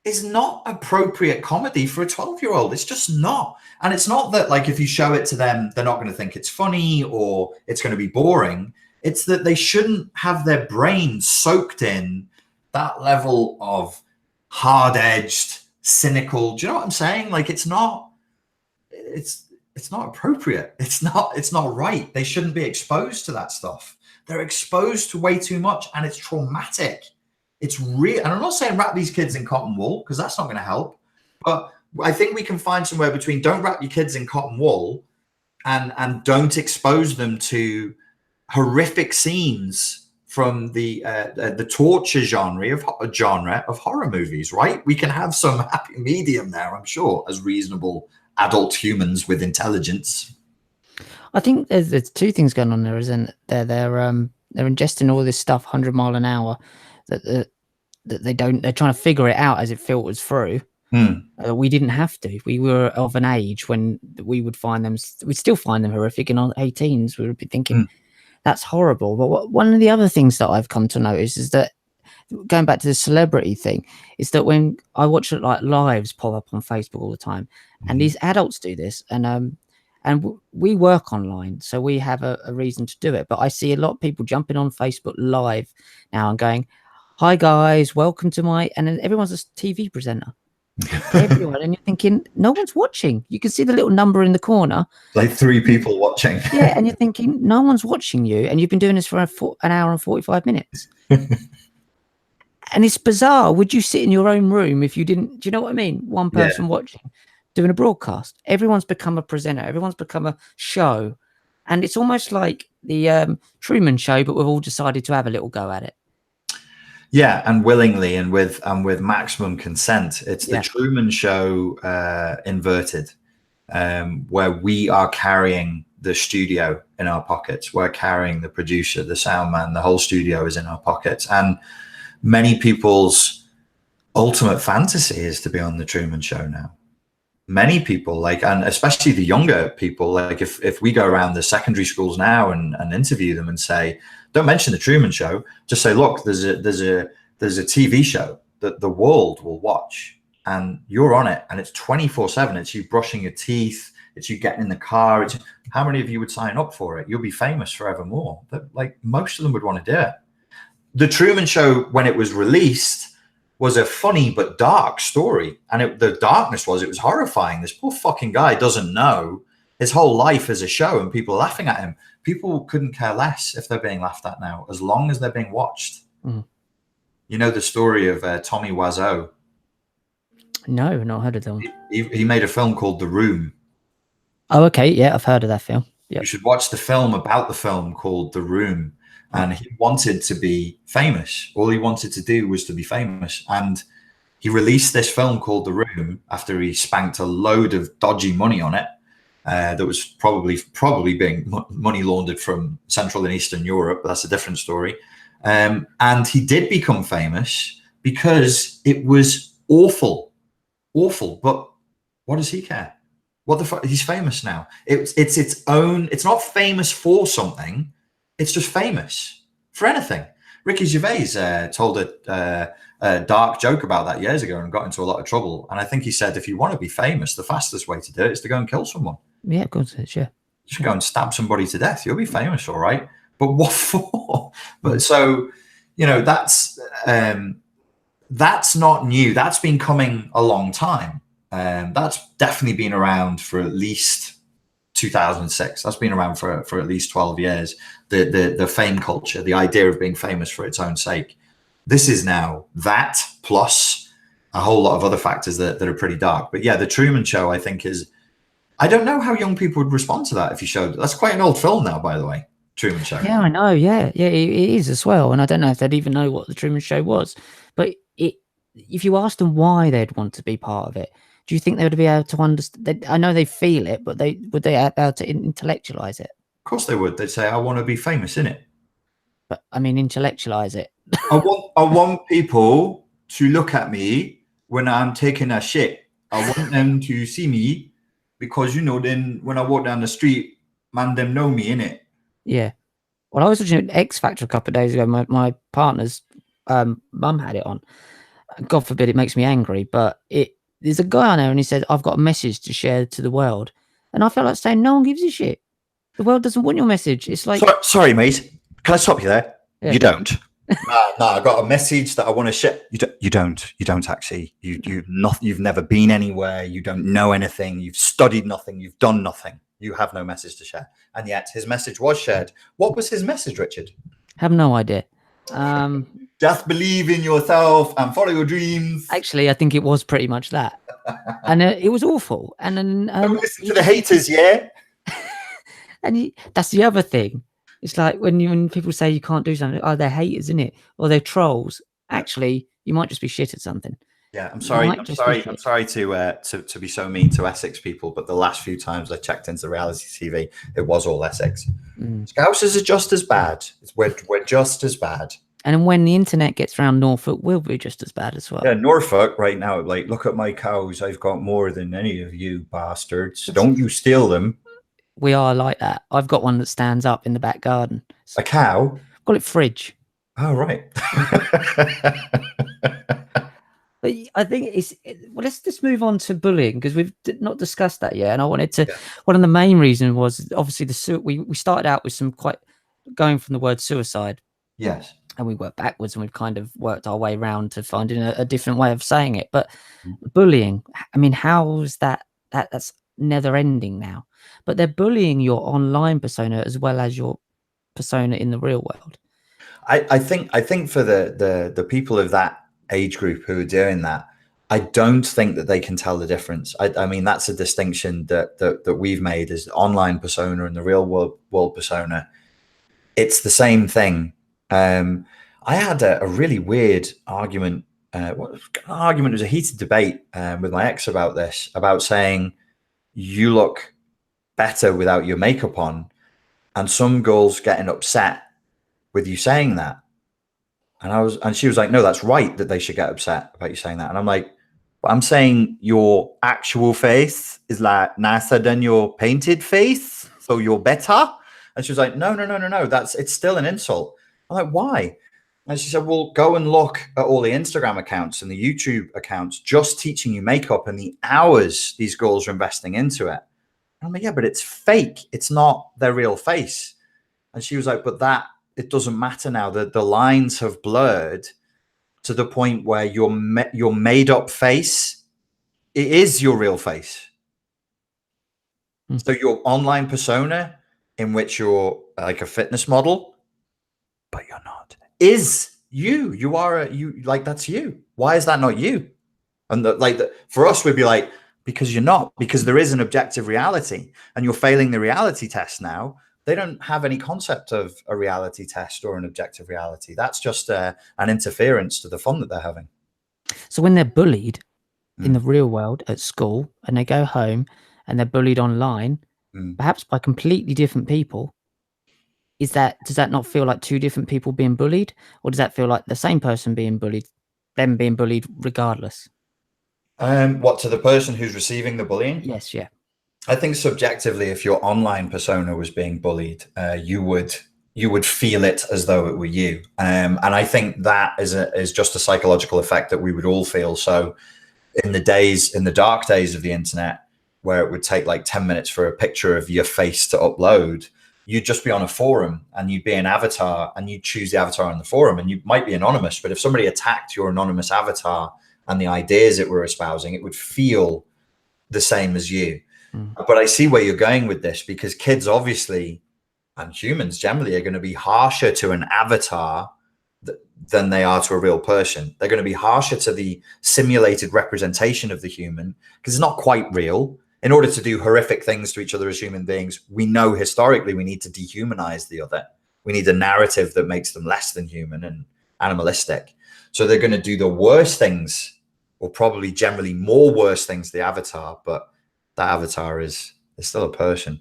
is not appropriate comedy for a 12-year-old. It's just not. And it's not that, like, if you show it to them, they're not going to think it's funny or it's going to be boring. It's that they shouldn't have their brain soaked in that level of hard-edged, cynical. Do you know what I'm saying? Like, it's not appropriate. It's not right. They shouldn't be exposed to that stuff. They're exposed to way too much, and it's traumatic. It's real. And I'm not saying wrap these kids in cotton wool, because that's not going to help. But I think we can find somewhere between don't wrap your kids in cotton wool and don't expose them to horrific scenes from the torture genre of horror movies, right? We can have some happy medium there, I'm sure, as reasonable adult humans with intelligence. I think there's two things going on there, isn't there? They're ingesting all this stuff 100 mile an hour that they're trying to figure it out as it filters through. We didn't have to. We were of an age when we'd still find them horrific. In our 18s, we would be thinking that's horrible. But one of the other things that I've come to notice is that, going back to the celebrity thing, is that when I watch it, like, lives pop up on Facebook all the time, and these adults do this, and we work online, so we have a reason to do it. But I see a lot of people jumping on Facebook Live now and going, "Hi guys, welcome to my," and then everyone's a TV presenter. Everyone, and you're thinking, no one's watching. You can see the little number in the corner, like 3 people watching. Yeah, and you're thinking, no one's watching you, and you've been doing this for an hour and 45 minutes. And it's bizarre. Would you sit in your own room if you didn't? Do you know what I mean? One person watching, doing a broadcast. Everyone's become a presenter. Everyone's become a show, and it's almost like the Truman Show, but we've all decided to have a little go at it. Yeah, and willingly and with maximum consent. It's the Truman Show inverted, where we are carrying the studio in our pockets. We're carrying the producer, the sound man. The whole studio is in our pockets. And many people's ultimate fantasy is to be on the Truman Show now. Many people, like, and especially the younger people, like, if we go around the secondary schools now and interview them and say, don't mention the Truman Show, just say, look, there's a TV show that the world will watch, and you're on it, and it's 24/7. It's you brushing your teeth, it's you getting in the car. It's how many of you would sign up for it? You'll be famous forevermore. But, like, most of them would want to do it. The Truman Show, when it was released, was a funny but dark story, and the darkness was, it was horrifying. This poor fucking guy doesn't know his whole life is a show, and people are laughing at him. People couldn't care less if they're being laughed at now, as long as they're being watched. You know the story of Tommy Wiseau? No, not heard of that one. He made a film called The Room. Oh, okay. Yeah, I've heard of that film. Yep. You should watch the film about the film called The Room. And he wanted to be famous. All he wanted to do was to be famous. And he released this film called The Room after he spanked a load of dodgy money on it. That was probably being money laundered from Central and Eastern Europe, but that's a different story. And he did become famous because it was awful. But what does he care? What the fuck? He's famous now. It's its own. It's not famous for something. It's just famous for anything. Ricky Gervais told a dark joke about that years ago and got into a lot of trouble. And I think he said, if you want to be famous, the fastest way to do it is to go and kill someone. Yeah, of course, yeah. Just go and stab somebody to death. You'll be famous, all right. But what for? But so, you know, that's not new. That's been coming a long time. That's definitely been around for at least 2006. That's been around for at least 12 years. The fame culture, the idea of being famous for its own sake. This is now that plus a whole lot of other factors that are pretty dark. But yeah, the Truman Show, I think, is, I don't know how young people would respond to that if you showed. That's quite an old film now, by the way, Truman Show. Yeah, I know. Yeah, it is as well. And I don't know if they'd even know what the Truman Show was. But if you asked them why they'd want to be part of it, do you think they would be able to understand? I know they feel it, but would they be able to intellectualize it? Of course they would. They'd say, I want to be famous in it. but I mean, intellectualize it. I want people to look at me when I'm taking a shit. I want them to see me because, you know, then when I walk down the street, man, them know me, innit? Yeah. Well, I was watching X Factor a couple of days ago. My partner's mum had it on. God forbid it makes me angry, but there's a guy on there and he said, I've got a message to share to the world. And I felt like saying, no one gives a shit. The world doesn't want your message. It's like, sorry, mate. Can I stop you there? Yeah. You don't. No, I got a message that I want to share. You don't actually. You've never been anywhere. You don't know anything. You've studied nothing. You've done nothing. You have no message to share. And yet his message was shared. What was his message, Richard? have no idea. Just believe in yourself and follow your dreams. Actually, I think it was pretty much that. And it was awful. And then don't listen to the haters, yeah? And that's the other thing. It's like when people say you can't do something, oh, they're haters, isn't it? Or they're trolls. Actually, you might just be shit at something. Yeah, I'm sorry to be so mean to Essex people, but the last few times I checked into reality TV, it was all Essex. Scousers are just as bad. We're just as bad. And when the internet gets around Norfolk, we'll be just as bad as well. Yeah, Norfolk right now, like, look at my cows. I've got more than any of you bastards. Don't you steal them. We are like that. I've got one that stands up in the back garden. A cow? Call it Fridge. Oh, right. But I think well, let's just move on to bullying because we've not discussed that yet. And I wanted to, one of the main reasons was obviously we started out with some quite going from the word suicide. Yes. And we worked backwards and we've kind of worked our way around to finding a different way of saying it. But bullying, I mean, how's that's never ending now? But they're bullying your online persona as well as your persona in the real world. I think for the people of that age group who are doing that, I don't think that they can tell the difference. I mean, that's a distinction that we've made is online persona and the real world persona. It's the same thing. I had a really weird argument. It was a heated debate with my ex about this, about saying you look better without your makeup on, and some girls getting upset with you saying that. And she was like, no, that's right that they should get upset about you saying that. And I'm like, but I'm saying your actual face is like nicer than your painted face, so you're better. And she was like, no, it's still an insult. I'm like, why? And she said, well, go and look at all the Instagram accounts and the YouTube accounts just teaching you makeup and the hours these girls are investing into it. And I'm like, yeah, but it's fake. It's not their real face. And she was like, but it doesn't matter now. The lines have blurred to the point where your made up face, it is your real face. So your online persona, in which you're like a fitness model, but you're not, is you. You are like, that's you. Why is that not you? And for us, we'd be like, because you're not, because there is an objective reality and you're failing the reality test now. They don't have any concept of a reality test or an objective reality. That's just an interference to the fun that they're having. So when they're bullied in the real world at school and they go home and they're bullied online, perhaps by completely different people, does that not feel like two different people being bullied? Or does that feel like the same person being bullied, them being bullied regardless? What, to the person who's receiving the bullying? Yes, yeah. I think subjectively, if your online persona was being bullied, you would feel it as though it were you. And I think that is just a psychological effect that we would all feel. So in the dark days of the internet, where it would take like 10 minutes for a picture of your face to upload, you'd just be on a forum and you'd be an avatar and you'd choose the avatar on the forum and you might be anonymous. But if somebody attacked your anonymous avatar and the ideas it were espousing, it would feel the same as you. But I see where you're going with this, because kids obviously, and humans generally, are going to be harsher to an avatar than they are to a real person. They're going to be harsher to the simulated representation of the human because it's not quite real. In order to do horrific things to each other as human beings, we know historically we need to dehumanize the other. We need a narrative that makes them less than human and animalistic. So they're going to do the worst things, or probably generally more worse things, the avatar, but that avatar is still a person.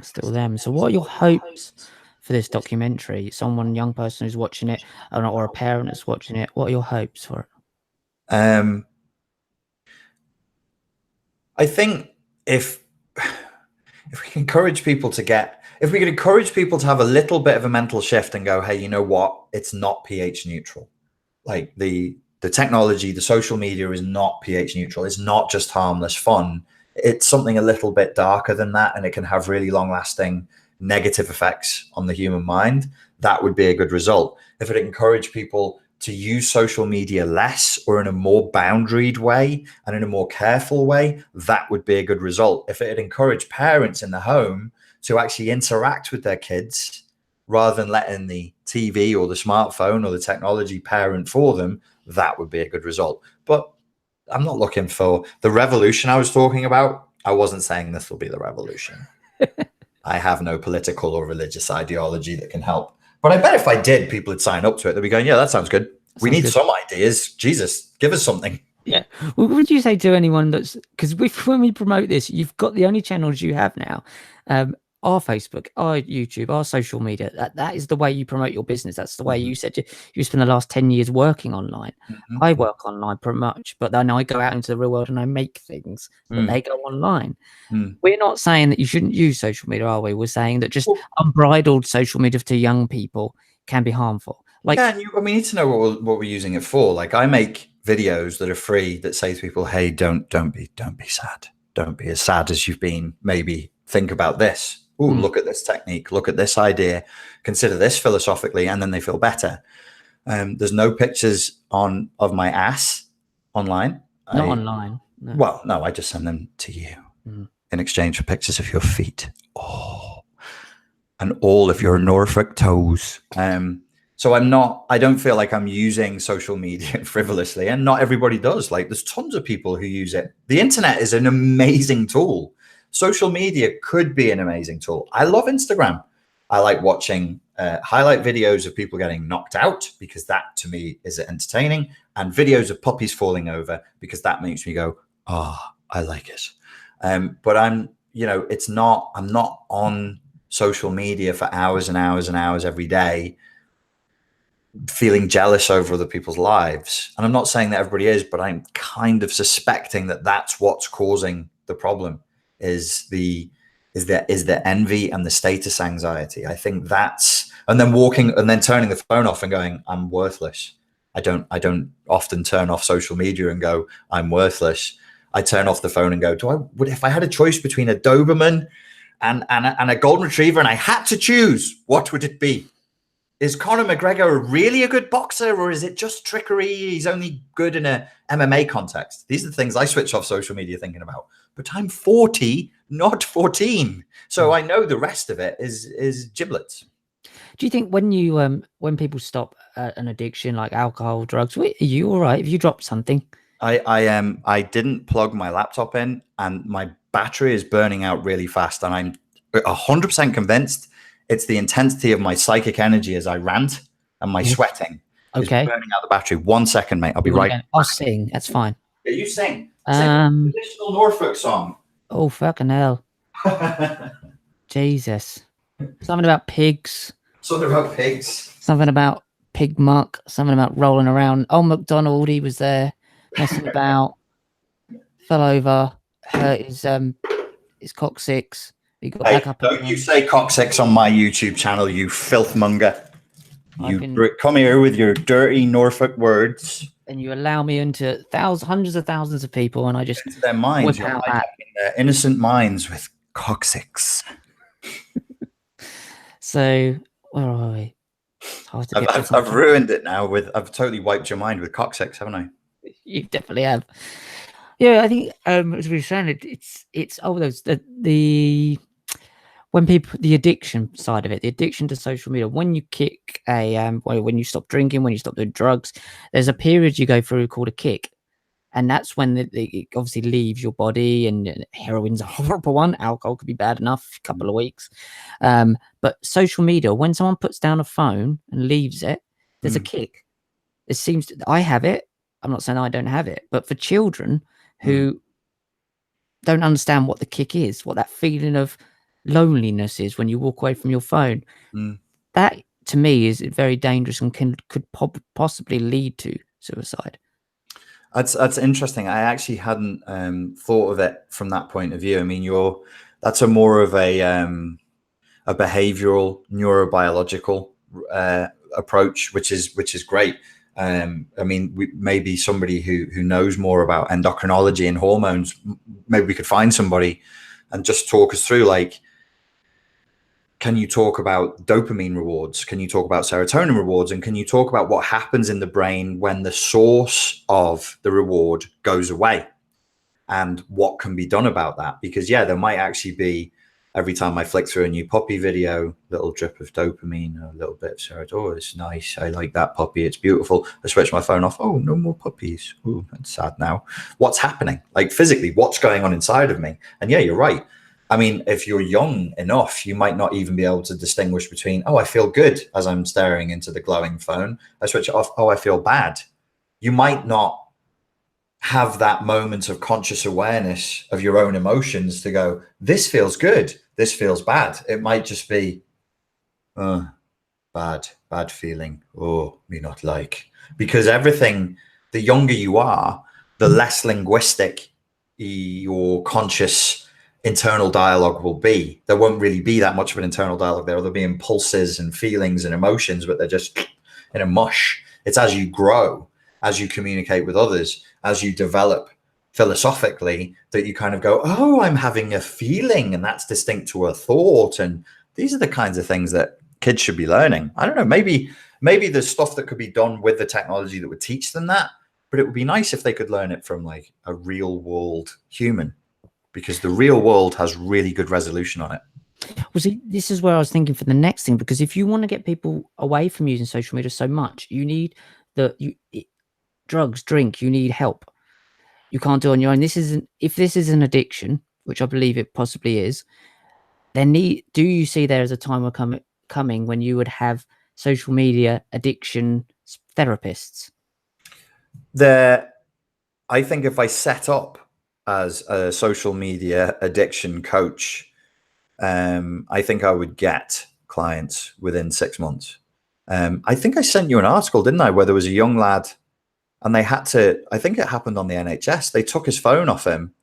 Still them. So what are your hopes for this documentary? Someone, young person who's watching it, or a parent that's watching it. What are your hopes for it? I think if we can encourage people if we can encourage people to have a little bit of a mental shift and go, hey, you know what? It's not pH neutral. Like the technology, the social media is not pH neutral. It's not just harmless fun. It's something a little bit darker than that, and it can have really long lasting negative effects on the human mind. That would be a good result. If it encouraged people to use social media less, or in a more boundaried way and in a more careful way, that would be a good result. If it had encouraged parents in the home to actually interact with their kids rather than letting the TV or the smartphone or the technology parent for them, that would be a good result. But I'm not looking for the revolution I was talking about. I wasn't saying this will be the revolution. I have no political or religious ideology that can help. But I bet if I did, people would sign up to it. They'd be going, yeah, that sounds good. We need some ideas. Jesus, give us something. Yeah. What would you say to anyone that's, because when we promote this, you've got the only channels you have now, our Facebook, our YouTube, our social media. That is the way you promote your business. That's the way you said you spend the last 10 years working online. I work online pretty much, but then I go out into the real world and I make things, but they go online. We're not saying that you shouldn't use social media, are we? We're saying that just unbridled social media to young people can be harmful. Like, yeah, we need to know what we're using it for. Like, I make videos that are free that say to people, hey, don't be sad. Don't be as sad as you've been. Maybe think about this. Ooh, look at this technique. Look at this idea. Consider this philosophically, and then they feel better. There's no pictures of my ass online. Not online. No. Well, no, I just send them to you in exchange for pictures of your feet. Oh, and all of your Norfolk toes. So I don't feel like I'm using social media frivolously, and not everybody does. Like, there's tons of people who use it. The internet is an amazing tool. Social media could be an amazing tool. I love Instagram. I like watching highlight videos of people getting knocked out, because that to me is entertaining, and videos of puppies falling over, because that makes me go, oh, I like it. But I'm not on social media for hours and hours and hours every day, feeling jealous over other people's lives. And I'm not saying that everybody is, but I'm kind of suspecting that that's what's causing the problem, is the envy and the status anxiety. I think that's, and then turning the phone off and going, I'm worthless. I don't often turn off social media and go, I'm worthless. I turn off the phone and go, if I had a choice between a Doberman and a golden retriever, and I had to choose, what would it be? Is Conor McGregor really a good boxer, or is it just trickery? He's only good in a MMA context. These are the things I switch off social media thinking about. But I'm 40, not 14. So I know the rest of it is giblets. Do you think when people stop an addiction like alcohol, drugs, are you all right if you drop something? I didn't plug my laptop in, and my battery is burning out really fast, and I'm 100% convinced it's the intensity of my psychic energy as I rant and my sweating is burning out the battery. 1 second, mate. I'll be right back. I'll sing. That's fine. Yeah, you sing. Sing a traditional Norfolk song. Oh, fucking hell. Jesus. Something about pigs. Something about pigs. Something about pig muck. Something about rolling around. Old MacDonald, he was there messing about. Fell over. Hurt his coccyx. He got back up. Don't you say coccyx on my YouTube channel, you filthmonger. Come here with your dirty Norfolk words. And you allow me into hundreds of thousands of people, and I just into their minds. You're their innocent minds with coccyx. So where are we? I've ruined it now. I've totally wiped your mind with coccyx, haven't I? You definitely have. Yeah, I think as we were saying, it's when people, the addiction side of it, the addiction to social media, when you kick when you stop drinking, when you stop doing drugs, there's a period you go through called a kick. And that's when it obviously leaves your body, and heroin's a horrible one. Alcohol could be bad enough, a couple of weeks. But social media, when someone puts down a phone and leaves it, there's a kick. It seems I have it. I'm not saying I don't have it, but for children who don't understand what the kick is, what that feeling of loneliness is when you walk away from your phone, that to me is very dangerous and could possibly lead to suicide. That's interesting. I actually hadn't thought of it from that point of view. I mean, that's a more of a behavioral, neurobiological approach, which is great. I mean, maybe somebody who knows more about endocrinology and hormones, maybe we could find somebody and just talk us through, like, can you talk about dopamine rewards? Can you talk about serotonin rewards? And can you talk about what happens in the brain when the source of the reward goes away, and what can be done about that? Because yeah, there might actually be, every time I flick through a new puppy video, little drip of dopamine, a little bit of serotonin. Oh, it's nice. I like that puppy. It's beautiful. I switch my phone off. Oh, no more puppies. Oh, that's sad now. What's happening? Like physically, what's going on inside of me? And yeah, you're right. I mean, if you're young enough, you might not even be able to distinguish between, oh, I feel good as I'm staring into the glowing phone. I switch it off. Oh, I feel bad. You might not have that moment of conscious awareness of your own emotions to go, this feels good, this feels bad. It might just be, bad feeling. Oh, me not like. Because everything, the younger you are, the less linguistic your conscious internal dialogue will be. There won't really be that much of an internal dialogue there. There'll be impulses and feelings and emotions, but they're just in a mush. It's as you grow, as you communicate with others, as you develop philosophically, that you kind of go, oh, I'm having a feeling, and that's distinct to a thought. And these are the kinds of things that kids should be learning. I don't know, maybe there's stuff that could be done with the technology that would teach them that, but it would be nice if they could learn it from like a real world human, because the real world has really good resolution on it. Well, see, this is where I was thinking for the next thing, because if you want to get people away from using social media so much, you need drugs, drink, you need help. You can't do it on your own. If this is an addiction, which I believe it possibly is, then do you see there as a time coming when you would have social media addiction therapists? I think if I set up as a social media addiction coach, I think I would get clients within 6 months. I think I sent you an article, didn't I, where there was a young lad and they had to, I think it happened on the NHS, they took his phone off him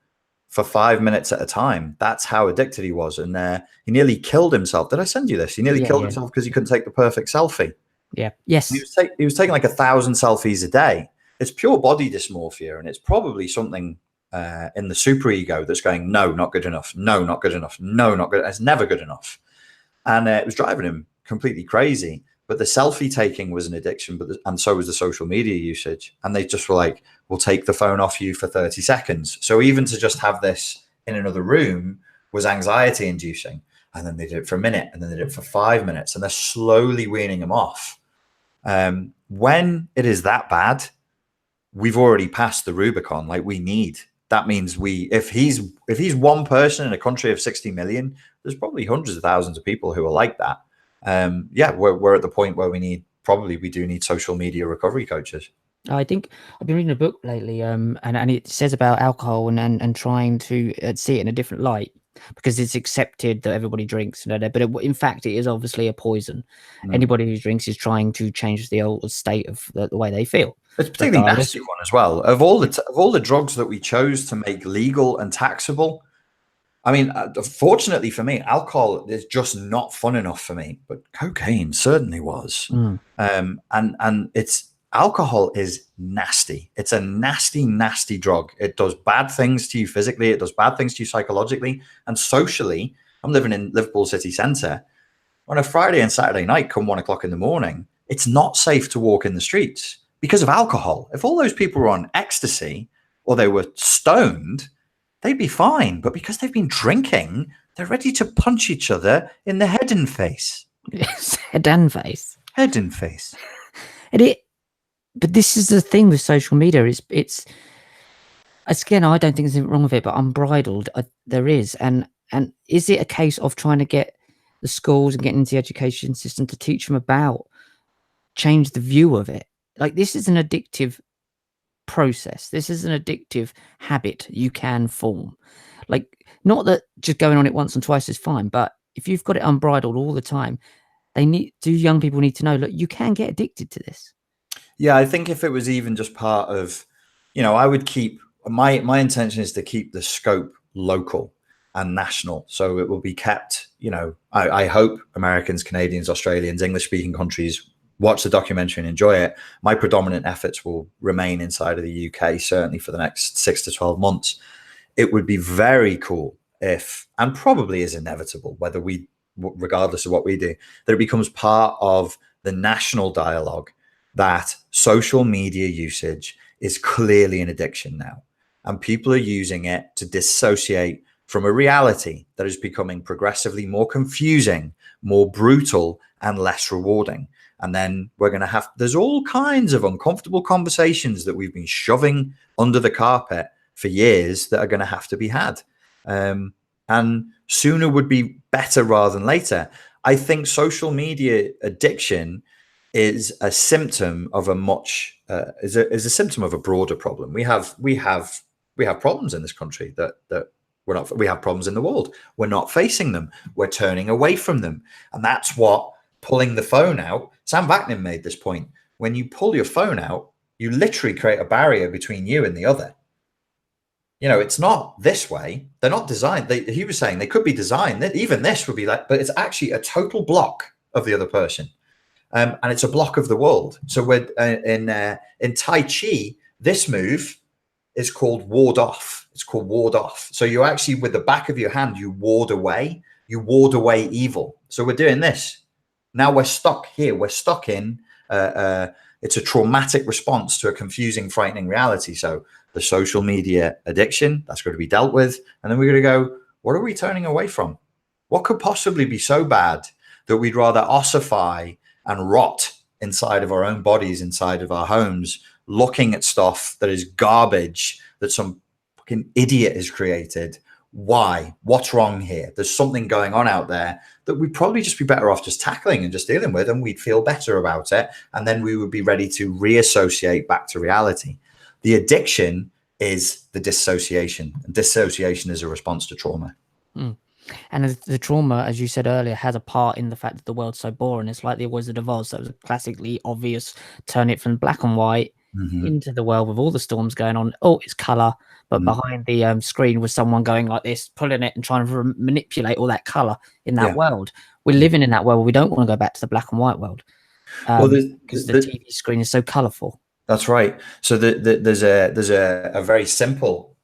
for 5 minutes at a time. That's how addicted he was. And he nearly killed himself. Did I send you this? He nearly killed himself because he couldn't take the perfect selfie. Yeah. Yes. He was taking like 1,000 selfies a day. It's pure body dysmorphia, and it's probably something in the superego that's going, no, not good enough. No, not good enough. No, not good. It's never good enough. And it was driving him completely crazy. But the selfie taking was an addiction, and so was the social media usage. And they just were like, we'll take the phone off you for 30 seconds. So even to just have this in another room was anxiety inducing. And then they did it for a minute, and then they did it for 5 minutes, and they're slowly weaning him off. When it is that bad, we've already passed the Rubicon. Like, that means if he's one person in a country of 60 million, there's probably hundreds of thousands of people who are like that. We're at the point where we do need social media recovery coaches. I think I've been reading a book lately, and it says about alcohol and trying to see it in a different light, because it's accepted that everybody drinks, but in fact it is obviously a poison. Anybody who drinks is trying to change the old state of the way they feel. It's a particularly nasty one as well. Of all the drugs that we chose to make legal and taxable, I mean, fortunately for me, alcohol is just not fun enough for me, but cocaine certainly was. And alcohol is nasty. It's a nasty, nasty drug. It does bad things to you physically. It does bad things to you psychologically and socially. I'm living in Liverpool city centre. On a Friday and Saturday night, come 1 o'clock in the morning, it's not safe to walk in the streets because of alcohol. If all those people were on ecstasy or they were stoned, they'd be fine. But because they've been drinking, they're ready to punch each other in the head and face. Yes, head and face. Head and face. But this is the thing with social media. It's again, I don't think there's anything wrong with it, but unbridled there is. And is it a case of trying to get the schools and getting into the education system to teach them about, change the view of it? Like, this is an addictive process. This is an addictive habit you can form. Like, not that just going on it once and twice is fine, but if you've got it unbridled all the time, do young people need to know, look, you can get addicted to this? Yeah, I think if it was even just part of, I would keep my intention is to keep the scope local and national. So it will be kept, I hope Americans, Canadians, Australians, English speaking countries watch the documentary and enjoy it. My predominant efforts will remain inside of the UK, certainly for the next 6 to 12 months. It would be very cool if, and probably is inevitable, regardless of what we do, that it becomes part of the national dialogue that social media usage is clearly an addiction now. And people are using it to dissociate from a reality that is becoming progressively more confusing, more brutal, and less rewarding. And then there's all kinds of uncomfortable conversations that we've been shoving under the carpet for years that are going to have to be had. And sooner would be better rather than later. I think social media addiction is a symptom of is a symptom of a broader problem. We have problems in this country that we have problems in the world. We're not facing them. We're turning away from them. And that's what pulling the phone out. Sam Vaknin made this point. When you pull your phone out, you literally create a barrier between you and the other. It's not this way. They're not designed. He was saying they could be designed. Even this would be like, but it's actually a total block of the other person. And it's a block of the world. So we're in Tai Chi, this move is called ward off. It's called ward off. So you actually, with the back of your hand, you ward away evil. So we're doing this. Now we're stuck here. We're stuck in, it's a traumatic response to a confusing, frightening reality. So the social media addiction, that's going to be dealt with. And then we're going to go, what are we turning away from? What could possibly be so bad that we'd rather ossify and rot inside of our own bodies, inside of our homes, looking at stuff that is garbage that some fucking idiot has created? Why? What's wrong here? There's something going on out there that we'd probably just be better off just tackling and just dealing with, and we'd feel better about it. And then we would be ready to reassociate back to reality. The addiction is the dissociation. And dissociation is a response to trauma. Mm. And the trauma, as you said earlier, has a part in the fact that the world's so boring. It's like the Wizard of Oz. That was a classically obvious turn it from black and white into the world with all the storms going on. Oh, it's color. But behind the screen was someone going like this, pulling it and trying to manipulate all that color in that world. We're living in that world. We don't want to go back to the black and white world because the TV screen is so colorful. That's right. So there's a very simple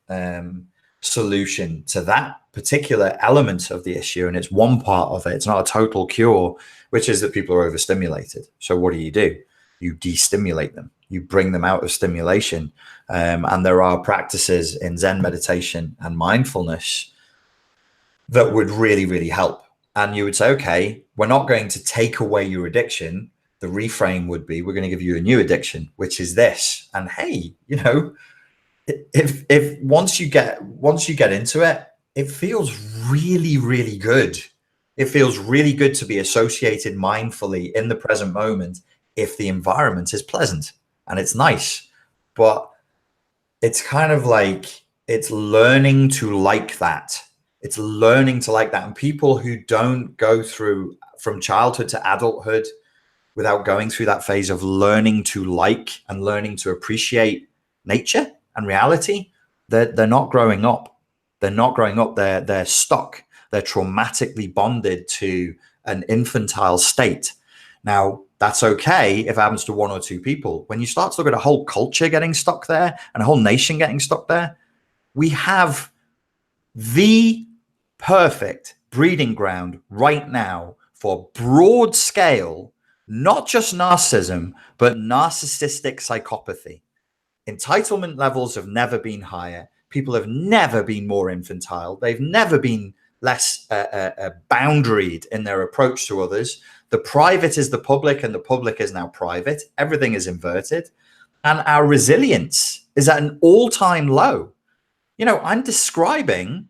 solution to that particular element of the issue, and it's one part of it. It's not a total cure, which is that people are overstimulated. So what do? You destimulate them. You bring them out of stimulation. And there are practices in Zen meditation and mindfulness that would really, really help. And you would say, okay, we're not going to take away your addiction. The reframe would be, we're going to give you a new addiction, which is this. And hey, if once you get into it, it feels really, really good. It feels really good to be associated mindfully in the present moment if the environment is pleasant and it's nice. But it's kind of like, it's learning to like that. It's learning to like that. And people who don't go through from childhood to adulthood without going through that phase of learning to like and learning to appreciate nature and reality, they're not growing up. They're not growing up. They're stuck. They're traumatically bonded to an infantile state. Now, that's okay if it happens to one or two people. When you start to look at a whole culture getting stuck there and a whole nation getting stuck there, we have the perfect breeding ground right now for broad scale, not just narcissism, but narcissistic psychopathy. Entitlement levels have never been higher. People have never been more infantile. They've never been less boundaried in their approach to others. The private is the public and the public is now private. Everything is inverted. And our resilience is at an all-time low. I'm describing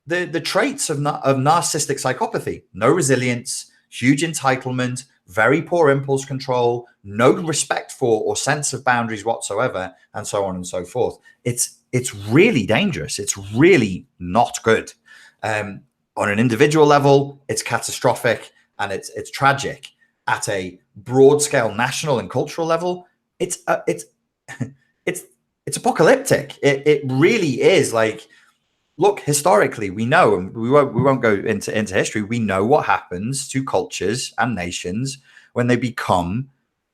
the traits of narcissistic psychopathy. No resilience, huge entitlement, very poor impulse control, no respect for or sense of boundaries whatsoever, and so on and so forth. It's really dangerous. It's really not good. On an individual level, it's catastrophic and it's tragic. at a broad scale, national and cultural level, it's apocalyptic. It really is. Like, look, historically, we know, and we won't go into history. We know what happens to cultures and nations when they become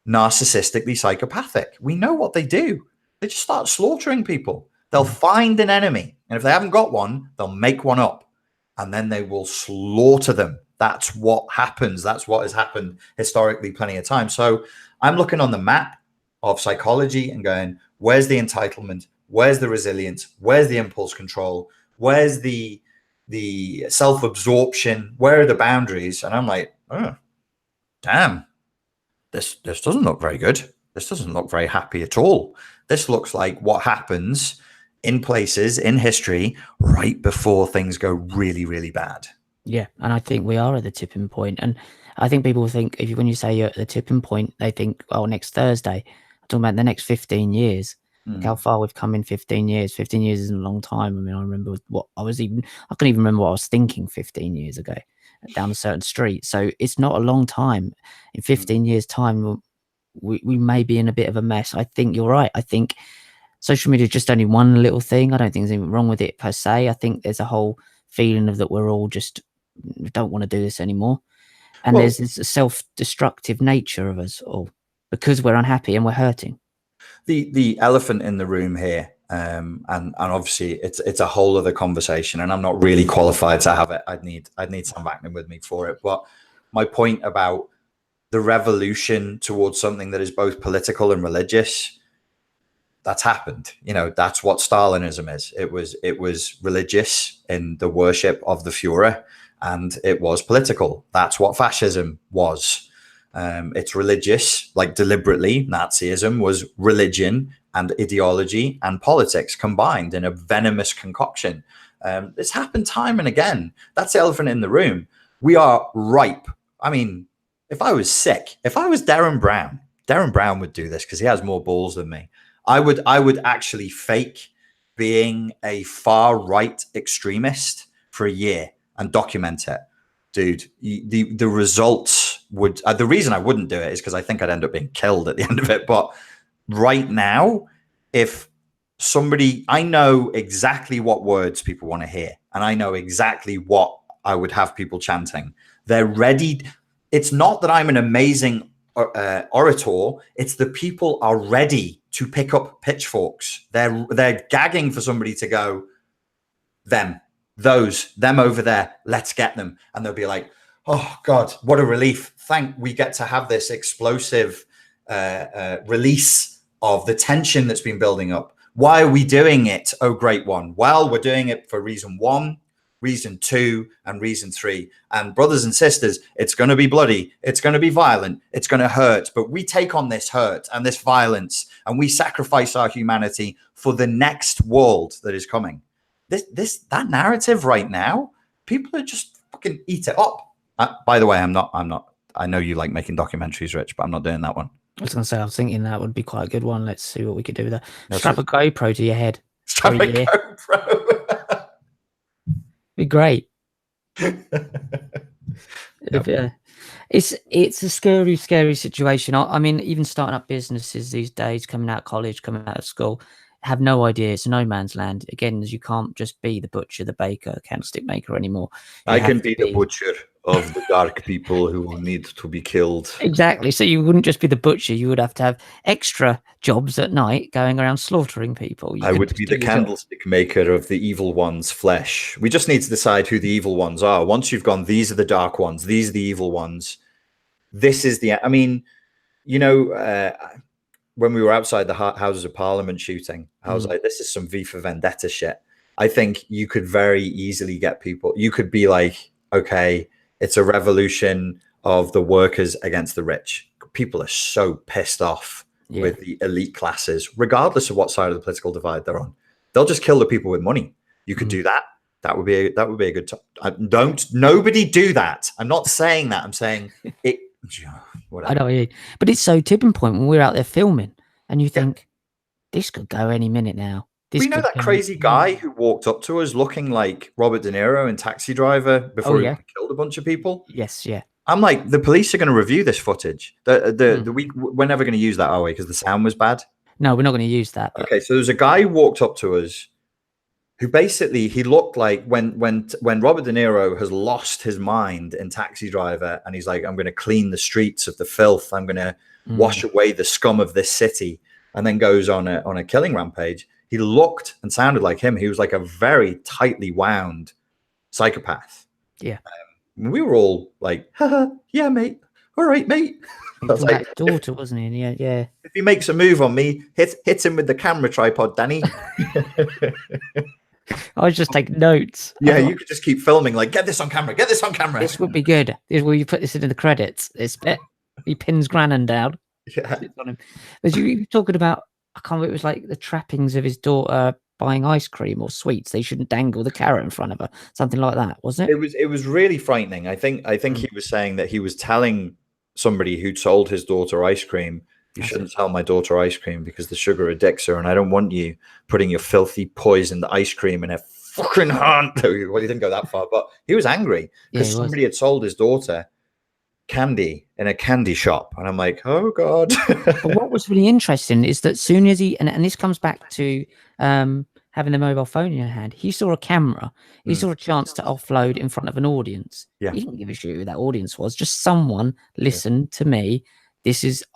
narcissistically psychopathic. We know what they do. They just start slaughtering people. They'll find an enemy, and if they haven't got one, they'll make one up, and then they will slaughter them. That's what happens. That's what has happened historically plenty of times. So I'm looking on the map of psychology and going, where's the entitlement? Where's the resilience? Where's the impulse control? Where's the self-absorption? Where are the boundaries? And I'm like, oh, damn, this doesn't look very good. This doesn't look very happy at all. This looks like what happens in places in history right before things go really, really bad. Yeah, and I think we are at the tipping point. And I think people think, when you say you're at the tipping point, they think, oh, next Thursday. I'm talking about the next 15 years. Look how far we've come in 15 years. 15 years isn't a long time. I mean, I remember I couldn't even remember what I was thinking 15 years ago down a certain street. So it's not a long time. In 15 years' time, we may be in a bit of a mess. I think you're right. I think social media is just only one little thing. I don't think there's anything wrong with it per se. I think there's a whole feeling of that we're all just don't want to do this anymore. And there's this self-destructive nature of us all because we're unhappy and we're hurting. The elephant in the room here, and obviously it's a whole other conversation, and I'm not really qualified to have it. I'd need Sam Vaknin with me for it. But my point about the revolution towards something that is both political and religious, that's happened. That's what Stalinism is. It was religious in the worship of the Führer, and it was political. That's what fascism was. It's religious, like deliberately. Nazism was religion and ideology and politics combined in a venomous concoction. It's happened time and again. That's the elephant in the room. We are ripe. I mean, if I was sick, if I was Darren Brown would do this because he has more balls than me. I would actually fake being a far right extremist for a year and document it. Dude, the results would, the reason I wouldn't do it is because I think I'd end up being killed at the end of it. But right now, if somebody, I know exactly what words people want to hear, and I know exactly what I would have people chanting. They're ready. It's not that I'm an amazing orator. It's the people are ready to pick up pitchforks. They're gagging for somebody to go, them over there, let's get them. And they'll be like, oh God, what a relief. We get to have this explosive release of the tension that's been building up. Why are we doing it, oh great one? Well, we're doing it for reason 1, reason 2, and reason 3. And brothers and sisters, it's going to be bloody. It's going to be violent. It's going to hurt. But we take on this hurt and this violence, and we sacrifice our humanity for the next world that is coming. That narrative right now, people are just fucking eat it up. By the way, I'm not. I know you like making documentaries, Rich, but I'm not doing that one. I was going to say, I was thinking that would be quite a good one. Let's see what we could do with that. Strap a GoPro to your head. Strap a GoPro. Be great. It's a scary situation. I mean, even starting up businesses these days, coming out of college, coming out of school, have no idea. It's no man's land. Again, as you can't just be the butcher, the baker, candlestick maker anymore. I can be the butcher of the dark people who will need to be killed. Exactly. So you wouldn't just be the butcher. You would have to have extra jobs at night going around slaughtering people. I would be the candlestick maker of the evil one's flesh. We just need to decide who the evil ones are. Once you've gone, these are the dark ones. These are the evil ones. This is the... I mean, when we were outside the Houses of Parliament shooting, I was like, this is some V for Vendetta shit. I think you could very easily get people. You could be like, okay, it's a revolution of the workers against the rich. People are so pissed off with the elite classes, regardless of what side of the political divide they're on. They'll just kill the people with money. You could do that. That would be a good time. Nobody do that. I'm not saying that. I'm saying it. Whatever. I know, but it's so tipping point when we're out there filming, and you think this could go any minute now. We know that crazy guy who walked up to us looking like Robert De Niro in Taxi Driver before he killed a bunch of people. Yes, yeah. I'm like, the police are going to review this footage. We're never going to use that, are we? Because the sound was bad. No, we're not going to use that. Okay, so there's a guy who walked up to us who basically, he looked like when Robert De Niro has lost his mind in Taxi Driver, and he's like, I'm going to clean the streets of the filth, I'm going to wash away the scum of this city, and then goes on a killing rampage. He looked and sounded like him. He was like a very tightly wound psychopath. Yeah. We were all like, haha, yeah, mate. All right, mate. He was like, that daughter, wasn't he? Yeah, yeah. If he makes a move on me, hit him with the camera tripod, Danny. I was just taking notes. Yeah, you could just keep filming, like, get this on camera, get this on camera. This would be good. Will you put this into the credits? This bit. He pins Grannon down. Yeah. As you were talking about, I can't remember, it was like the trappings of his daughter buying ice cream or sweets. They shouldn't dangle the carrot in front of her. Something like that, wasn't it? It was really frightening. I think he was saying that he was telling somebody who'd sold his daughter ice cream, you shouldn't sell my daughter ice cream because the sugar addicts her, and I don't want you putting your filthy poisoned ice cream in her fucking hand. Well, he didn't go that far, but he was angry because somebody had sold his daughter candy in a candy shop, and I'm like, oh god. But what was really interesting is that soon as he and this comes back to having the mobile phone in your hand, he saw a camera, he saw a chance to offload in front of an audience. He didn't give a shit who that audience was, just someone listened to me.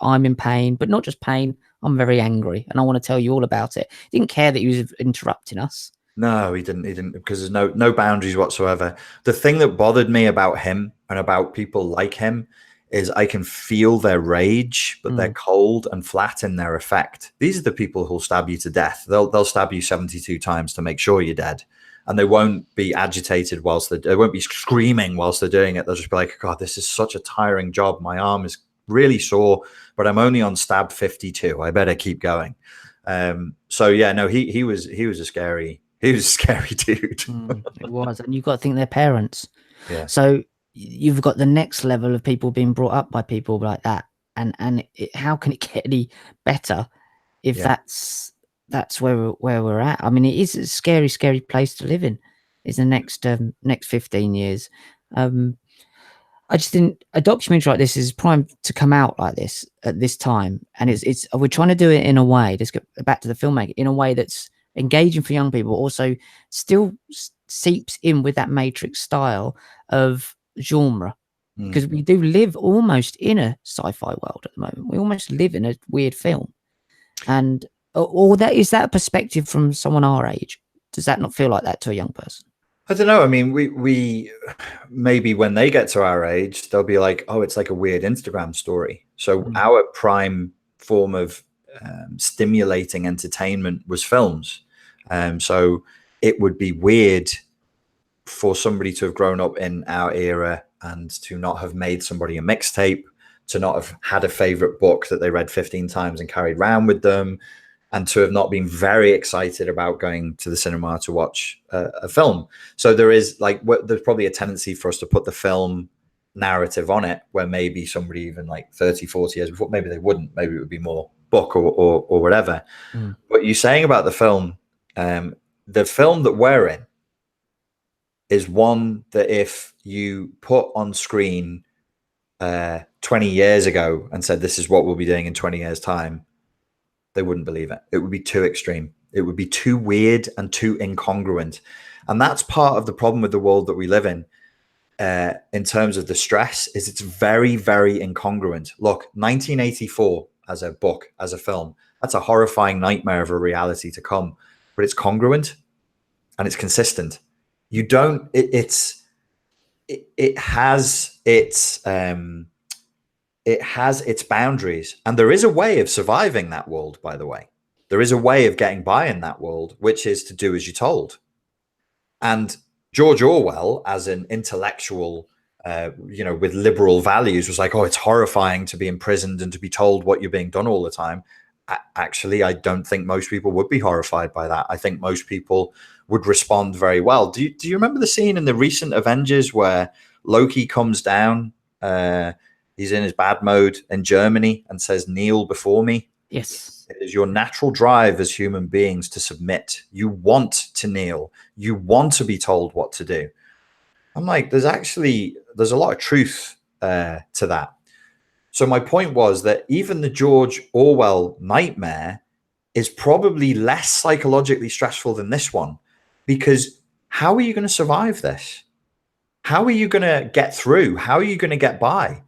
I'm in pain, but not just pain, I'm very angry and I want to tell you all about it. He didn't care that he was interrupting us. No, he didn't, because there's no boundaries whatsoever. The thing that bothered me about him and about people like him is I can feel their rage, but they're cold and flat in their effect. These are the people who'll stab you to death. They'll stab you 72 times to make sure you're dead. And they won't be agitated they won't be screaming whilst they're doing it. They'll just be like, God, this is such a tiring job. My arm is really sore, but I'm only on stab 52. I better keep going. So yeah, no, he was a scary dude. It was, and you've got to think they're parents. Yeah. So you've got the next level of people being brought up by people like that, and how can it get any better if that's where we're at? I mean, it is a scary place to live in. Is the next 15 years. I just think a documentary like this is primed to come out like this at this time, and we're trying to do it in a way. Let's get back to the filmmaking, in a way that's engaging for young people, also still seeps in with that Matrix style of genre, because we do live almost in a sci-fi world at the moment. We almost live in a weird film, and or that is that a perspective from someone our age? Does that not feel like that to a young person? I don't know. I mean, we maybe when they get to our age, they'll be like, oh, it's like a weird Instagram story. So our prime form of stimulating entertainment was films. So it would be weird for somebody to have grown up in our era and to not have made somebody a mixtape, to not have had a favorite book that they read 15 times and carried around with them, and to have not been very excited about going to the cinema to watch a film. So there's probably a tendency for us to put the film narrative on it, where maybe somebody even like 30, 40 years before, maybe they wouldn't, maybe it would be more book or whatever. What you're saying about the film that we're in is one that if you put on screen 20 years ago and said, this is what we'll be doing in 20 years time, they wouldn't believe it. It would be too extreme. It would be too weird and too incongruent. And that's part of the problem with the world that we live in terms of the stress, is it's very, very incongruent. Look, 1984 as a book, as a film, that's a horrifying nightmare of a reality to come, but it's congruent and it's consistent. You don't, it has its boundaries, and there is a way of surviving that world, by the way. There is a way of getting by in that world, which is to do as you're told. And George Orwell, as an intellectual, with liberal values, was like, oh, it's horrifying to be imprisoned and to be told what you're being done all the time. Actually, I don't think most people would be horrified by that. I think most people would respond very well. Do you remember the scene in the recent Avengers where Loki comes down, he's in his bad mode in Germany, and says, kneel before me? Yes. It is your natural drive as human beings to submit. You want to kneel. You want to be told what to do. I'm like, there's a lot of truth to that. So my point was that even the George Orwell nightmare is probably less psychologically stressful than this one, because how are you going to survive this? How are you going to get through? How are you going to get by?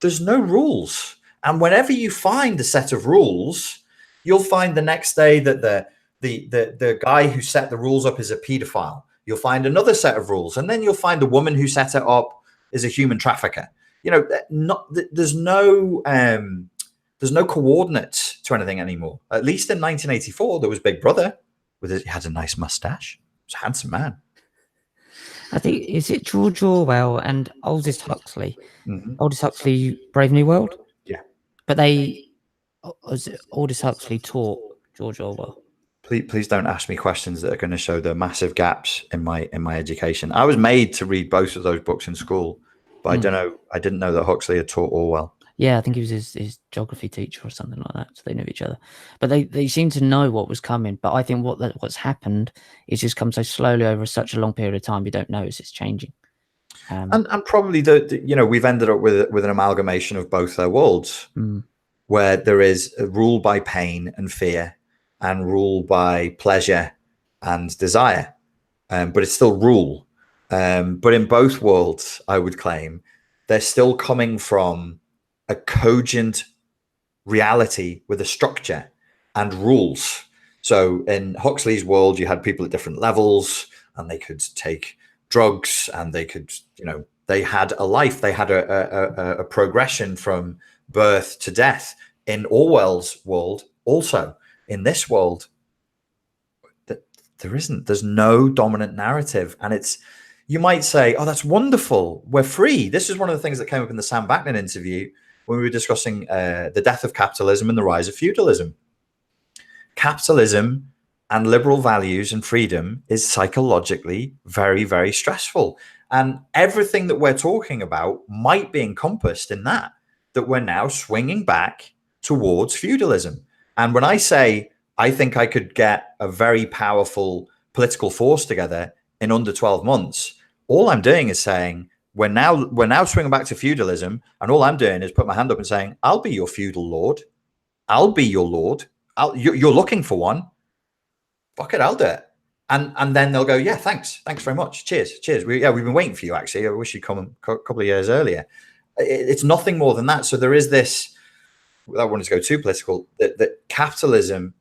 There's no rules. And whenever you find a set of rules, you'll find the next day that the guy who set the rules up is a pedophile. You'll find another set of rules, and then you'll find the woman who set it up is a human trafficker. You know, there's no coordinates to anything anymore. At least in 1984, there was Big Brother he had a nice mustache. He was a handsome man. I think, is it George Orwell and Aldous Huxley? Mm-hmm. Aldous Huxley, Brave New World? Yeah. But Aldous Huxley taught George Orwell. Please don't ask me questions that are going to show the massive gaps in my education. I was made to read both of those books in school, but I didn't know that Huxley had taught Orwell. Yeah, I think he was his geography teacher or something like that. So they knew each other, but they seemed to know what was coming. But I think what's happened is just come so slowly over such a long period of time, you don't notice it's changing. And probably we've ended up with an amalgamation of both their worlds, where there is a rule by pain and fear, and rule by pleasure and desire, but it's still rule. But in both worlds, I would claim they're still coming from a cogent reality with a structure and rules. So in Huxley's world, you had people at different levels, and they could take drugs, and they could, they had a life, they had a progression from birth to death. In Orwell's world, also in this world, there's no dominant narrative. And you might say, oh, that's wonderful, we're free. This is one of the things that came up in the Sam Vaknin interview when we were discussing the death of capitalism and the rise of feudalism. Capitalism and liberal values and freedom is psychologically very, very stressful. And everything that we're talking about might be encompassed in that we're now swinging back towards feudalism. And when I say I think I could get a very powerful political force together in under 12 months, all I'm doing is saying we're now swinging back to feudalism, and all I'm doing is put my hand up and saying, I'll be your feudal lord. I'll be your lord. You're looking for one. Fuck it, I'll do it. And then they'll go, yeah, thanks very much. Cheers. We've been waiting for you, actually. I wish you'd come a couple of years earlier. It's nothing more than that. So there is this, without wanting to go too political, that capitalism,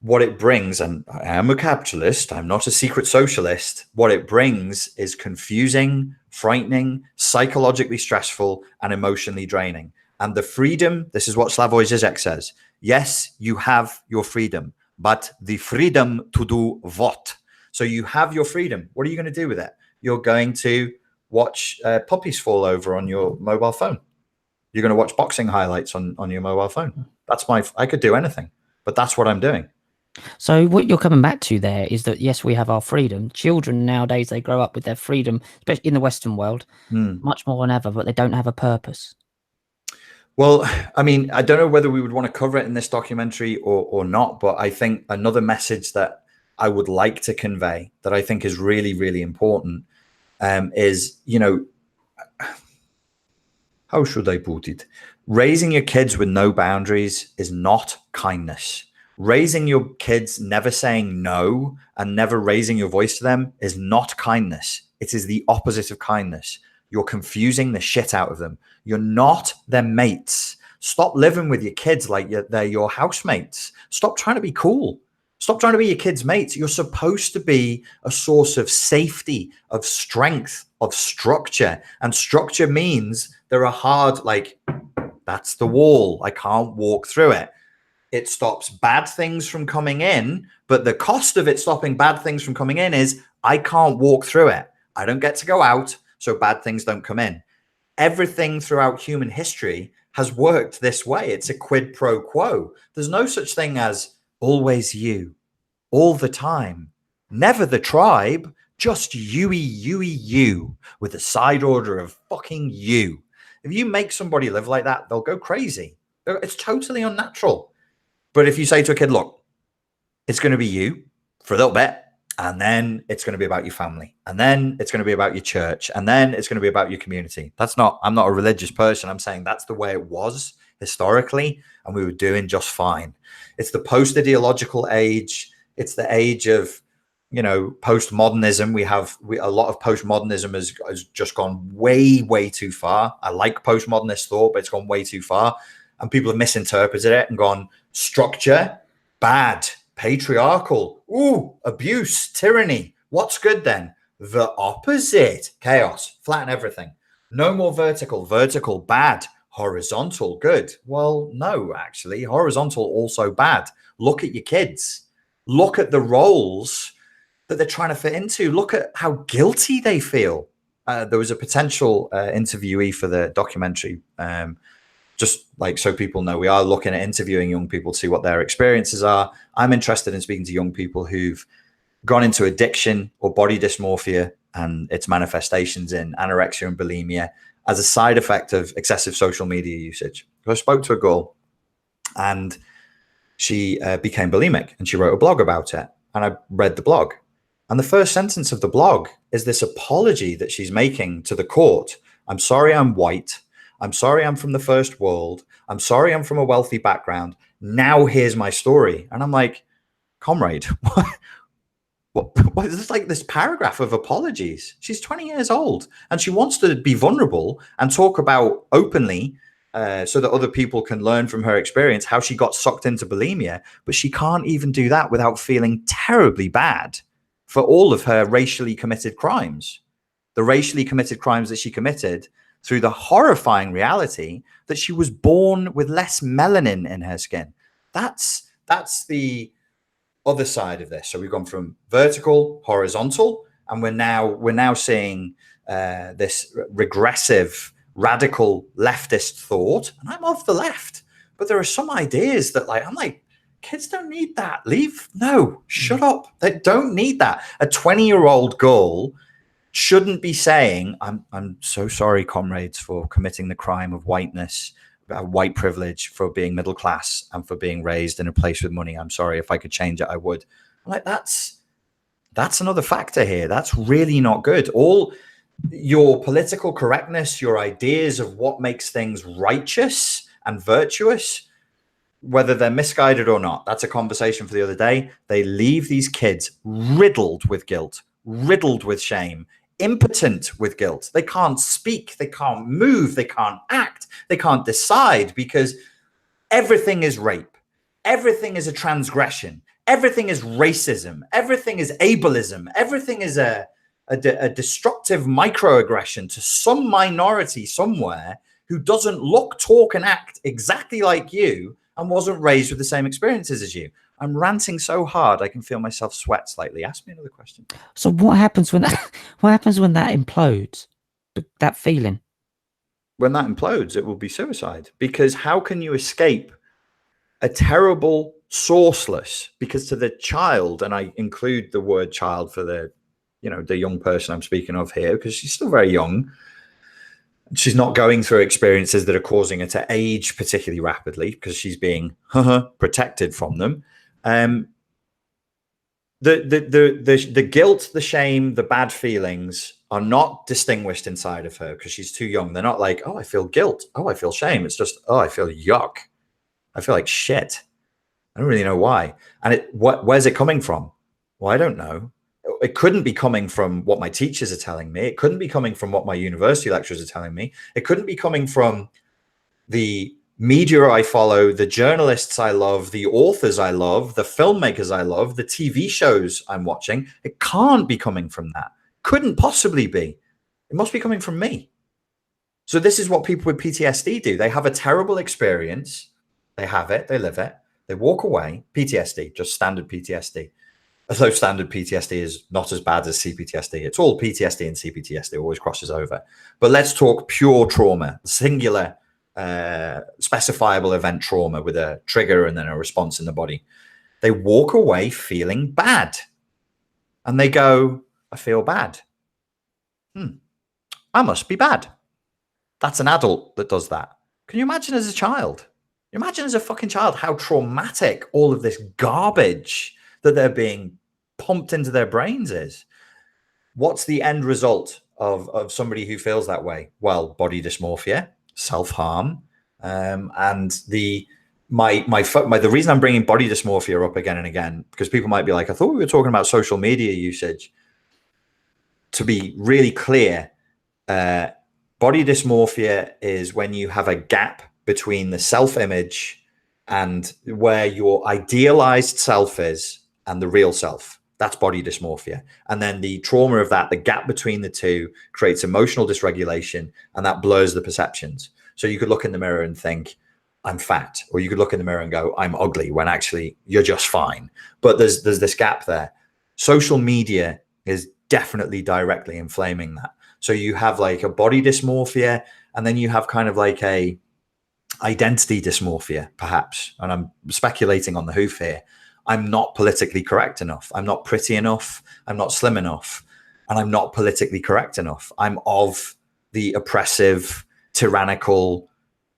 what it brings, and I am a capitalist, I'm not a secret socialist, what it brings is confusing, frightening, psychologically stressful, and emotionally draining. And the freedom, this is what Slavoj Žižek says, yes, you have your freedom, but the freedom to do what? So you have your freedom. What are you going to do with it? You're going to watch puppies fall over on your mobile phone. You're going to watch boxing highlights on your mobile phone. I could do anything, but that's what I'm doing. So what you're coming back to there is that, yes, we have our freedom. Children nowadays, they grow up with their freedom, especially in the Western world, much more than ever, but they don't have a purpose. Well, I mean, I don't know whether we would want to cover it in this documentary or not, but I think another message that I would like to convey that I think is really, really important is, how should I put it? Raising your kids with no boundaries is not kindness. Raising your kids never saying no and never raising your voice to them is not kindness. It is the opposite of kindness. You're confusing the shit out of them. You're not their mates. Stop living with your kids like they're your housemates. Stop trying to be cool. Stop trying to be your kids' mates. You're supposed to be a source of safety, of strength, of structure. And structure means there are hard, that's the wall. I can't walk through it. It stops bad things from coming in, but the cost of it stopping bad things from coming in is I can't walk through it. I don't get to go out, so bad things don't come in. Everything throughout human history has worked this way. It's a quid pro quo. There's no such thing as always you, all the time, never the tribe, just you, with a side order of fucking you. If you make somebody live like that, they'll go crazy. It's totally unnatural. But if you say to a kid, look, it's going to be you for a little bit, And then it's going to be about your family. And then it's going to be about your church. And then it's going to be about your community. I'm not a religious person. I'm saying that's the way it was historically. And we were doing just fine. It's the post-ideological age. It's the age of, postmodernism. A lot of postmodernism has just gone way, way too far. I like postmodernist thought, but it's gone way too far. And people have misinterpreted it and gone, structure, bad. Patriarchal, abuse, tyranny. What's good then? The opposite. Chaos, flatten everything. No more vertical, bad. Horizontal, good. Well, no, actually, horizontal also bad. Look at your kids. Look at the roles that they're trying to fit into. Look at how guilty they feel. There was a potential interviewee for the documentary. Just like so people know, we are looking at interviewing young people to see what their experiences are. I'm interested in speaking to young people who've gone into addiction or body dysmorphia and its manifestations in anorexia and bulimia as a side effect of excessive social media usage. I spoke to a girl and she became bulimic and she wrote a blog about it. And I read the blog. And the first sentence of the blog is this apology that she's making to the court. I'm sorry I'm white. I'm sorry I'm from the first world. I'm sorry I'm from a wealthy background. Now here's my story. And I'm like, comrade, what is this, like this paragraph of apologies? She's 20 years old and she wants to be vulnerable and talk about openly so that other people can learn from her experience how she got sucked into bulimia. But she can't even do that without feeling terribly bad for all of her racially committed crimes. The racially committed crimes that she committed through the horrifying reality that she was born with less melanin in her skin. That's the other side of this. So we've gone from vertical, horizontal, and we're now seeing this regressive, radical leftist thought. And I'm of the left, but there are some ideas that I'm like, kids don't need that. Shut up. They don't need that. A 20-year-old girl shouldn't be saying, I'm so sorry, comrades, for committing the crime of whiteness, white privilege, for being middle class and for being raised in a place with money. I'm sorry. If I could change it, I would. I'm like, that's another factor here. That's really not good. All your political correctness, your ideas of what makes things righteous and virtuous, whether they're misguided or not, that's a conversation for the other day. They leave these kids riddled with guilt, riddled with shame, impotent with guilt. They can't speak, they can't move, they can't act, they can't decide, because everything is rape, everything is a transgression, everything is racism, everything is ableism, everything is a destructive microaggression to some minority somewhere who doesn't look, talk, and act exactly like you and wasn't raised with the same experiences as you. I'm ranting so hard I can feel myself sweat slightly. Ask me another question. So what happens when that implodes? That feeling? When that implodes, it will be suicide. Because how can you escape a terrible, sourceless? Because to the child, and I include the word child for the young person I'm speaking of here, because she's still very young. She's not going through experiences that are causing her to age particularly rapidly because she's being protected from them. The guilt, the shame, the bad feelings are not distinguished inside of her because she's too young. They're not like, oh, I feel guilt. Oh, I feel shame. It's just, oh, I feel yuck. I feel like shit. I don't really know why. And where's it coming from? Well, I don't know. It couldn't be coming from what my teachers are telling me. It couldn't be coming from what my university lecturers are telling me. It couldn't be coming from the media I follow, the journalists I love, the authors I love, the filmmakers I love, the TV shows I'm watching. It can't be coming from that. Couldn't possibly be. It must be coming from me. So this is what people with PTSD do. They have a terrible experience. They have it. They live it. They walk away. PTSD, just standard PTSD. Although standard PTSD is not as bad as CPTSD. It's all PTSD and CPTSD, always crosses over. But let's talk pure trauma, singular, specifiable event trauma with a trigger and then a response in the body. They walk away feeling bad. And they go, I feel bad. I must be bad. That's an adult that does that. Can you imagine as a child? Imagine as a fucking child how traumatic all of this garbage that they're being pumped into their brains is. What's the end result of somebody who feels that way? Well, body dysmorphia, self-harm, and the reason I'm bringing body dysmorphia up again and again, because people might be like, I thought we were talking about social media usage. To be really clear, body dysmorphia is when you have a gap between the self-image and where your idealized self is and the real self. That's body dysmorphia. And then the trauma of that, the gap between the two, creates emotional dysregulation, and that blurs the perceptions. So you could look in the mirror and think, I'm fat, or you could look in the mirror and go, I'm ugly, when actually you're just fine. But there's this gap there. Social media is definitely directly inflaming that. So you have like a body dysmorphia, and then you have kind of like a identity dysmorphia, perhaps. And I'm speculating on the hoof here. I'm not politically correct enough. I'm not pretty enough. I'm not slim enough. And I'm not politically correct enough. I'm of the oppressive, tyrannical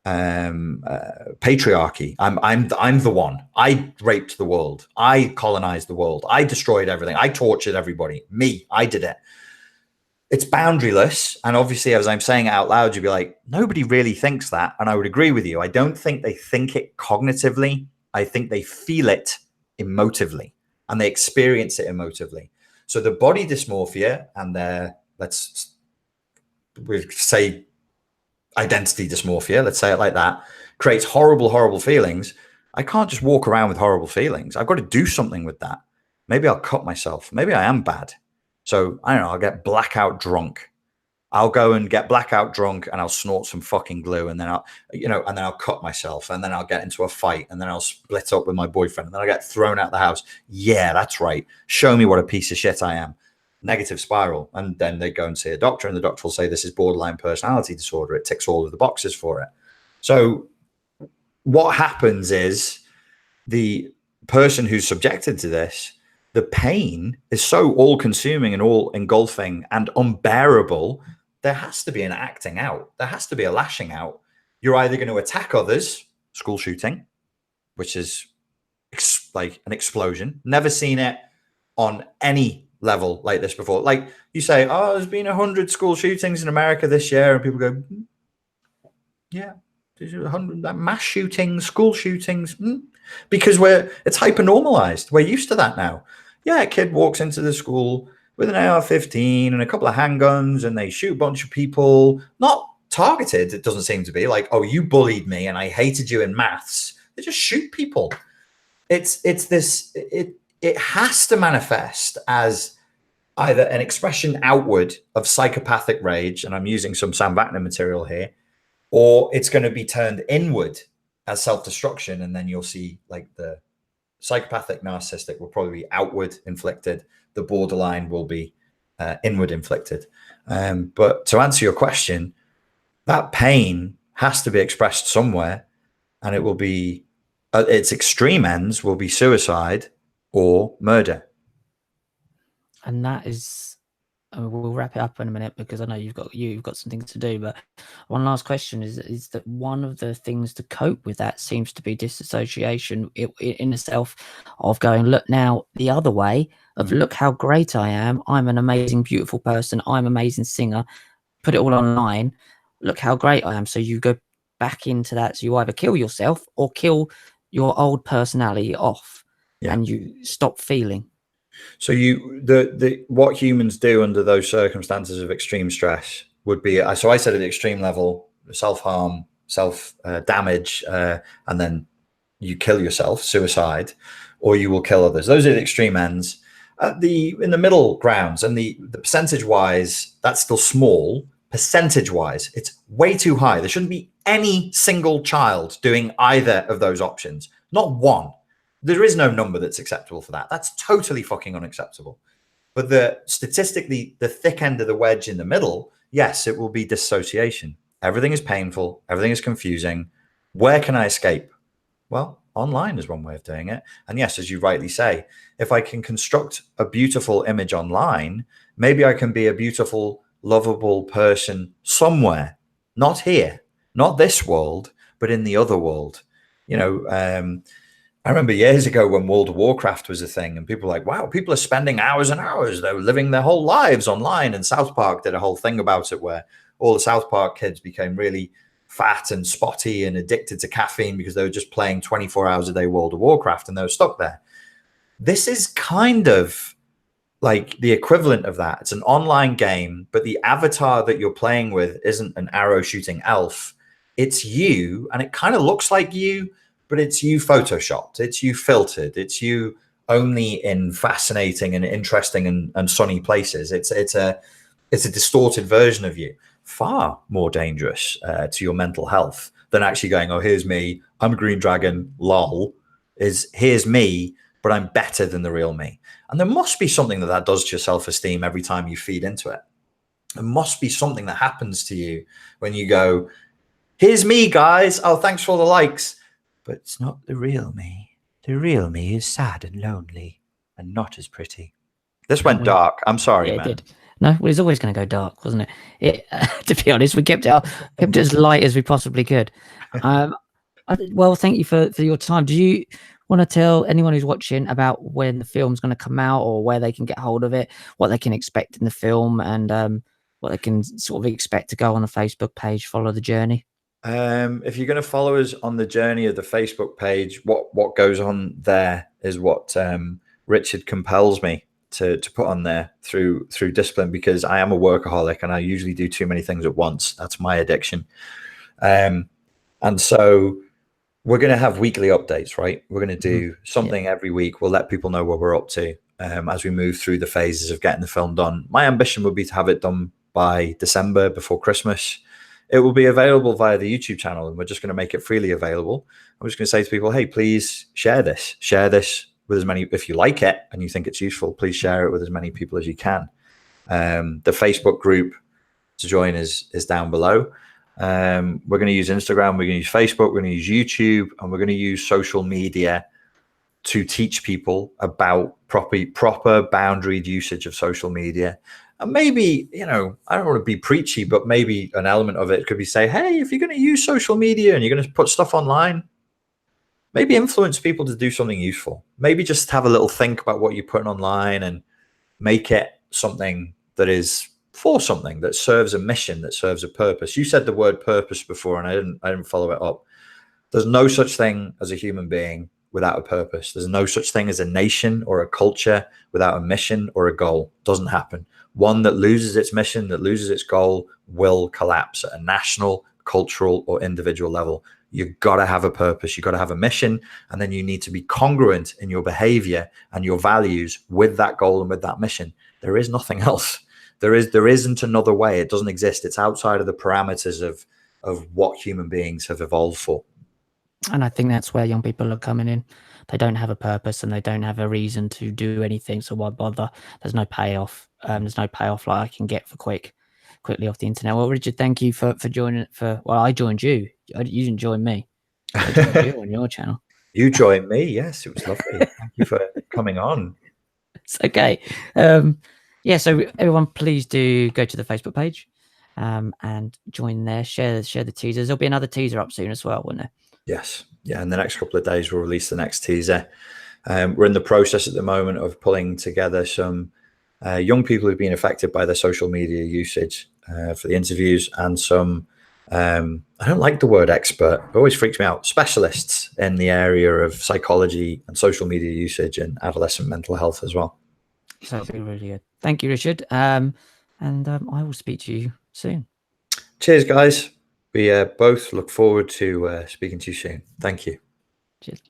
patriarchy. I'm the one. I raped the world. I colonized the world. I destroyed everything. I tortured everybody. Me, I did it. It's boundaryless. And obviously, as I'm saying it out loud, you'd be like, nobody really thinks that. And I would agree with you. I don't think they think it cognitively. I think they feel it emotively, and they experience it emotively. So the body dysmorphia and their, we say identity dysmorphia, let's say it like that, creates horrible, horrible feelings. I can't just walk around with horrible feelings. I've got to do something with that. Maybe I'll cut myself. Maybe I am bad. So I don't know, I'll get blackout drunk. I'll go and get blackout drunk and I'll snort some fucking glue, and then I'll cut myself, and then I'll get into a fight, and then I'll split up with my boyfriend, and then I'll get thrown out the house. Yeah, that's right. Show me what a piece of shit I am. Negative spiral. And then they go and see a doctor, and the doctor will say, this is borderline personality disorder. It ticks all of the boxes for it. So what happens is the person who's subjected to this, the pain is so all-consuming and all-engulfing and unbearable. There has to be an acting out. There has to be a lashing out. You're either going to attack others, school shooting, which is like an explosion. Never seen it on any level like this before. Like you say, oh, there's been 100 school shootings in America this year. And people go, yeah, there's 100 mass shootings, school shootings. Because it's hyper-normalized. We're used to that now. Yeah, a kid walks into the school with an AR-15 and a couple of handguns, and they shoot a bunch of people. Not targeted, it doesn't seem to be. Like, oh, you bullied me and I hated you in maths. They just shoot people. It has to manifest as either an expression outward of psychopathic rage, and I'm using some Sam Vaknin material here, or it's going to be turned inward as self-destruction, and then you'll see like the psychopathic narcissistic will probably be outward inflicted. The borderline will be inward inflicted. But to answer your question, that pain has to be expressed somewhere, and it will be its extreme ends will be suicide or murder. And that is, we'll wrap it up in a minute because I know you've got some things to do. But one last question is that one of the things to cope with that seems to be disassociation in itself, of going, look now the other way of look how great I am. I'm an amazing, beautiful person. I'm an amazing singer. Put it all online. Look how great I am. So you go back into that. So you either kill yourself or kill your old personality off, and you stop feeling. So what humans do under those circumstances of extreme stress would be, so I said at the extreme level, self-harm, self-damage, and then you kill yourself, suicide, or you will kill others. Those are the extreme ends. In the middle grounds, and the percentage-wise, that's still small. Percentage-wise, it's way too high. There shouldn't be any single child doing either of those options. Not one. There is no number that's acceptable for that. That's totally fucking unacceptable. But statistically, the thick end of the wedge in the middle, yes, it will be dissociation. Everything is painful. Everything is confusing. Where can I escape? Well, online is one way of doing it. And yes, as you rightly say, if I can construct a beautiful image online, maybe I can be a beautiful, lovable person somewhere. Not here, not this world, but in the other world. I remember years ago when World of Warcraft was a thing, and people were like, wow, people are spending hours and hours. They were living their whole lives online. And South Park did a whole thing about it where all the South Park kids became really fat and spotty and addicted to caffeine because they were just playing 24 hours a day World of Warcraft, and they were stuck there. This is kind of like the equivalent of that. It's an online game, but the avatar that you're playing with isn't an arrow shooting elf. It's you, and it kind of looks like you, but it's you photoshopped, it's you filtered, it's you only in fascinating and interesting and sunny places. It's a distorted version of you, far more dangerous to your mental health than actually going, oh, here's me, I'm a green dragon, lol, is here's me, but I'm better than the real me. And there must be something that does to your self-esteem every time you feed into it. There must be something that happens to you when you go, here's me, guys, oh, thanks for all the likes. But it's not the real me. The real me is sad and lonely and not as pretty. This went dark. I'm sorry, man. It did. No, well, it's always going to go dark, wasn't it? To be honest, we kept it as light as we possibly could. Well, thank you for your time. Do you want to tell anyone who's watching about when the film's going to come out, or where they can get hold of it, what they can expect in the film, and what they can sort of expect to go on the Facebook page, follow the journey? If you're going to follow us on the journey of the Facebook page, what goes on there is what Richard compels me to put on there through discipline, because I am a workaholic and I usually do too many things at once. That's my addiction. And so we're going to have weekly updates, right? We're going to do something every week. We'll let people know what we're up to as we move through the phases of getting the film done. My ambition would be to have it done by December, before Christmas. It will be available via the YouTube channel, and we're just going to make it freely available. I'm just going to say to people, hey, please share this with as many, if you like it and you think it's useful, please share it with as many people as you can. The Facebook group to join is down below. We're going to use Instagram, we're going to use Facebook, we're going to use YouTube, and we're going to use social media to teach people about proper boundaried usage of social media. And maybe, I don't want to be preachy, but maybe an element of it could be say, hey, if you're going to use social media and you're going to put stuff online, maybe influence people to do something useful. Maybe just have a little think about what you're putting online and make it something that is for something that serves a mission, that serves a purpose. You said the word purpose before, and I didn't follow it up. There's no such thing as a human being without a purpose. There's no such thing as a nation or a culture without a mission or a goal. Doesn't happen. One that loses its mission, that loses its goal, will collapse at a national, cultural, or individual level. You've got to have a purpose. You've got to have a mission, and then you need to be congruent in your behavior and your values with that goal and with that mission. There is nothing else. There isn't another way. It doesn't exist. It's outside of the parameters of what human beings have evolved for. And I think that's where young people are coming in. They don't have a purpose and they don't have a reason to do anything. So why bother? There's no payoff. There's no payoff like I can get for quickly off the internet. Well, Richard, thank you for joining. I joined you. You didn't join me. I joined you on your channel. You joined me. Yes, it was lovely. Thank you for coming on. It's okay. So everyone, please do go to the Facebook page and join there. Share the teasers. There'll be another teaser up soon as well, won't there? Yes. Yeah. In the next couple of days, we'll release the next teaser. We're in the process at the moment of pulling together some young people who've been affected by their social media usage for the interviews, and some, I don't like the word expert, it always freaks me out, specialists in the area of psychology and social media usage and adolescent mental health as well. So it'll be really good. Thank you, Richard. And I will speak to you soon. Cheers, guys. We both look forward to speaking to you soon. Thank you. Cheers.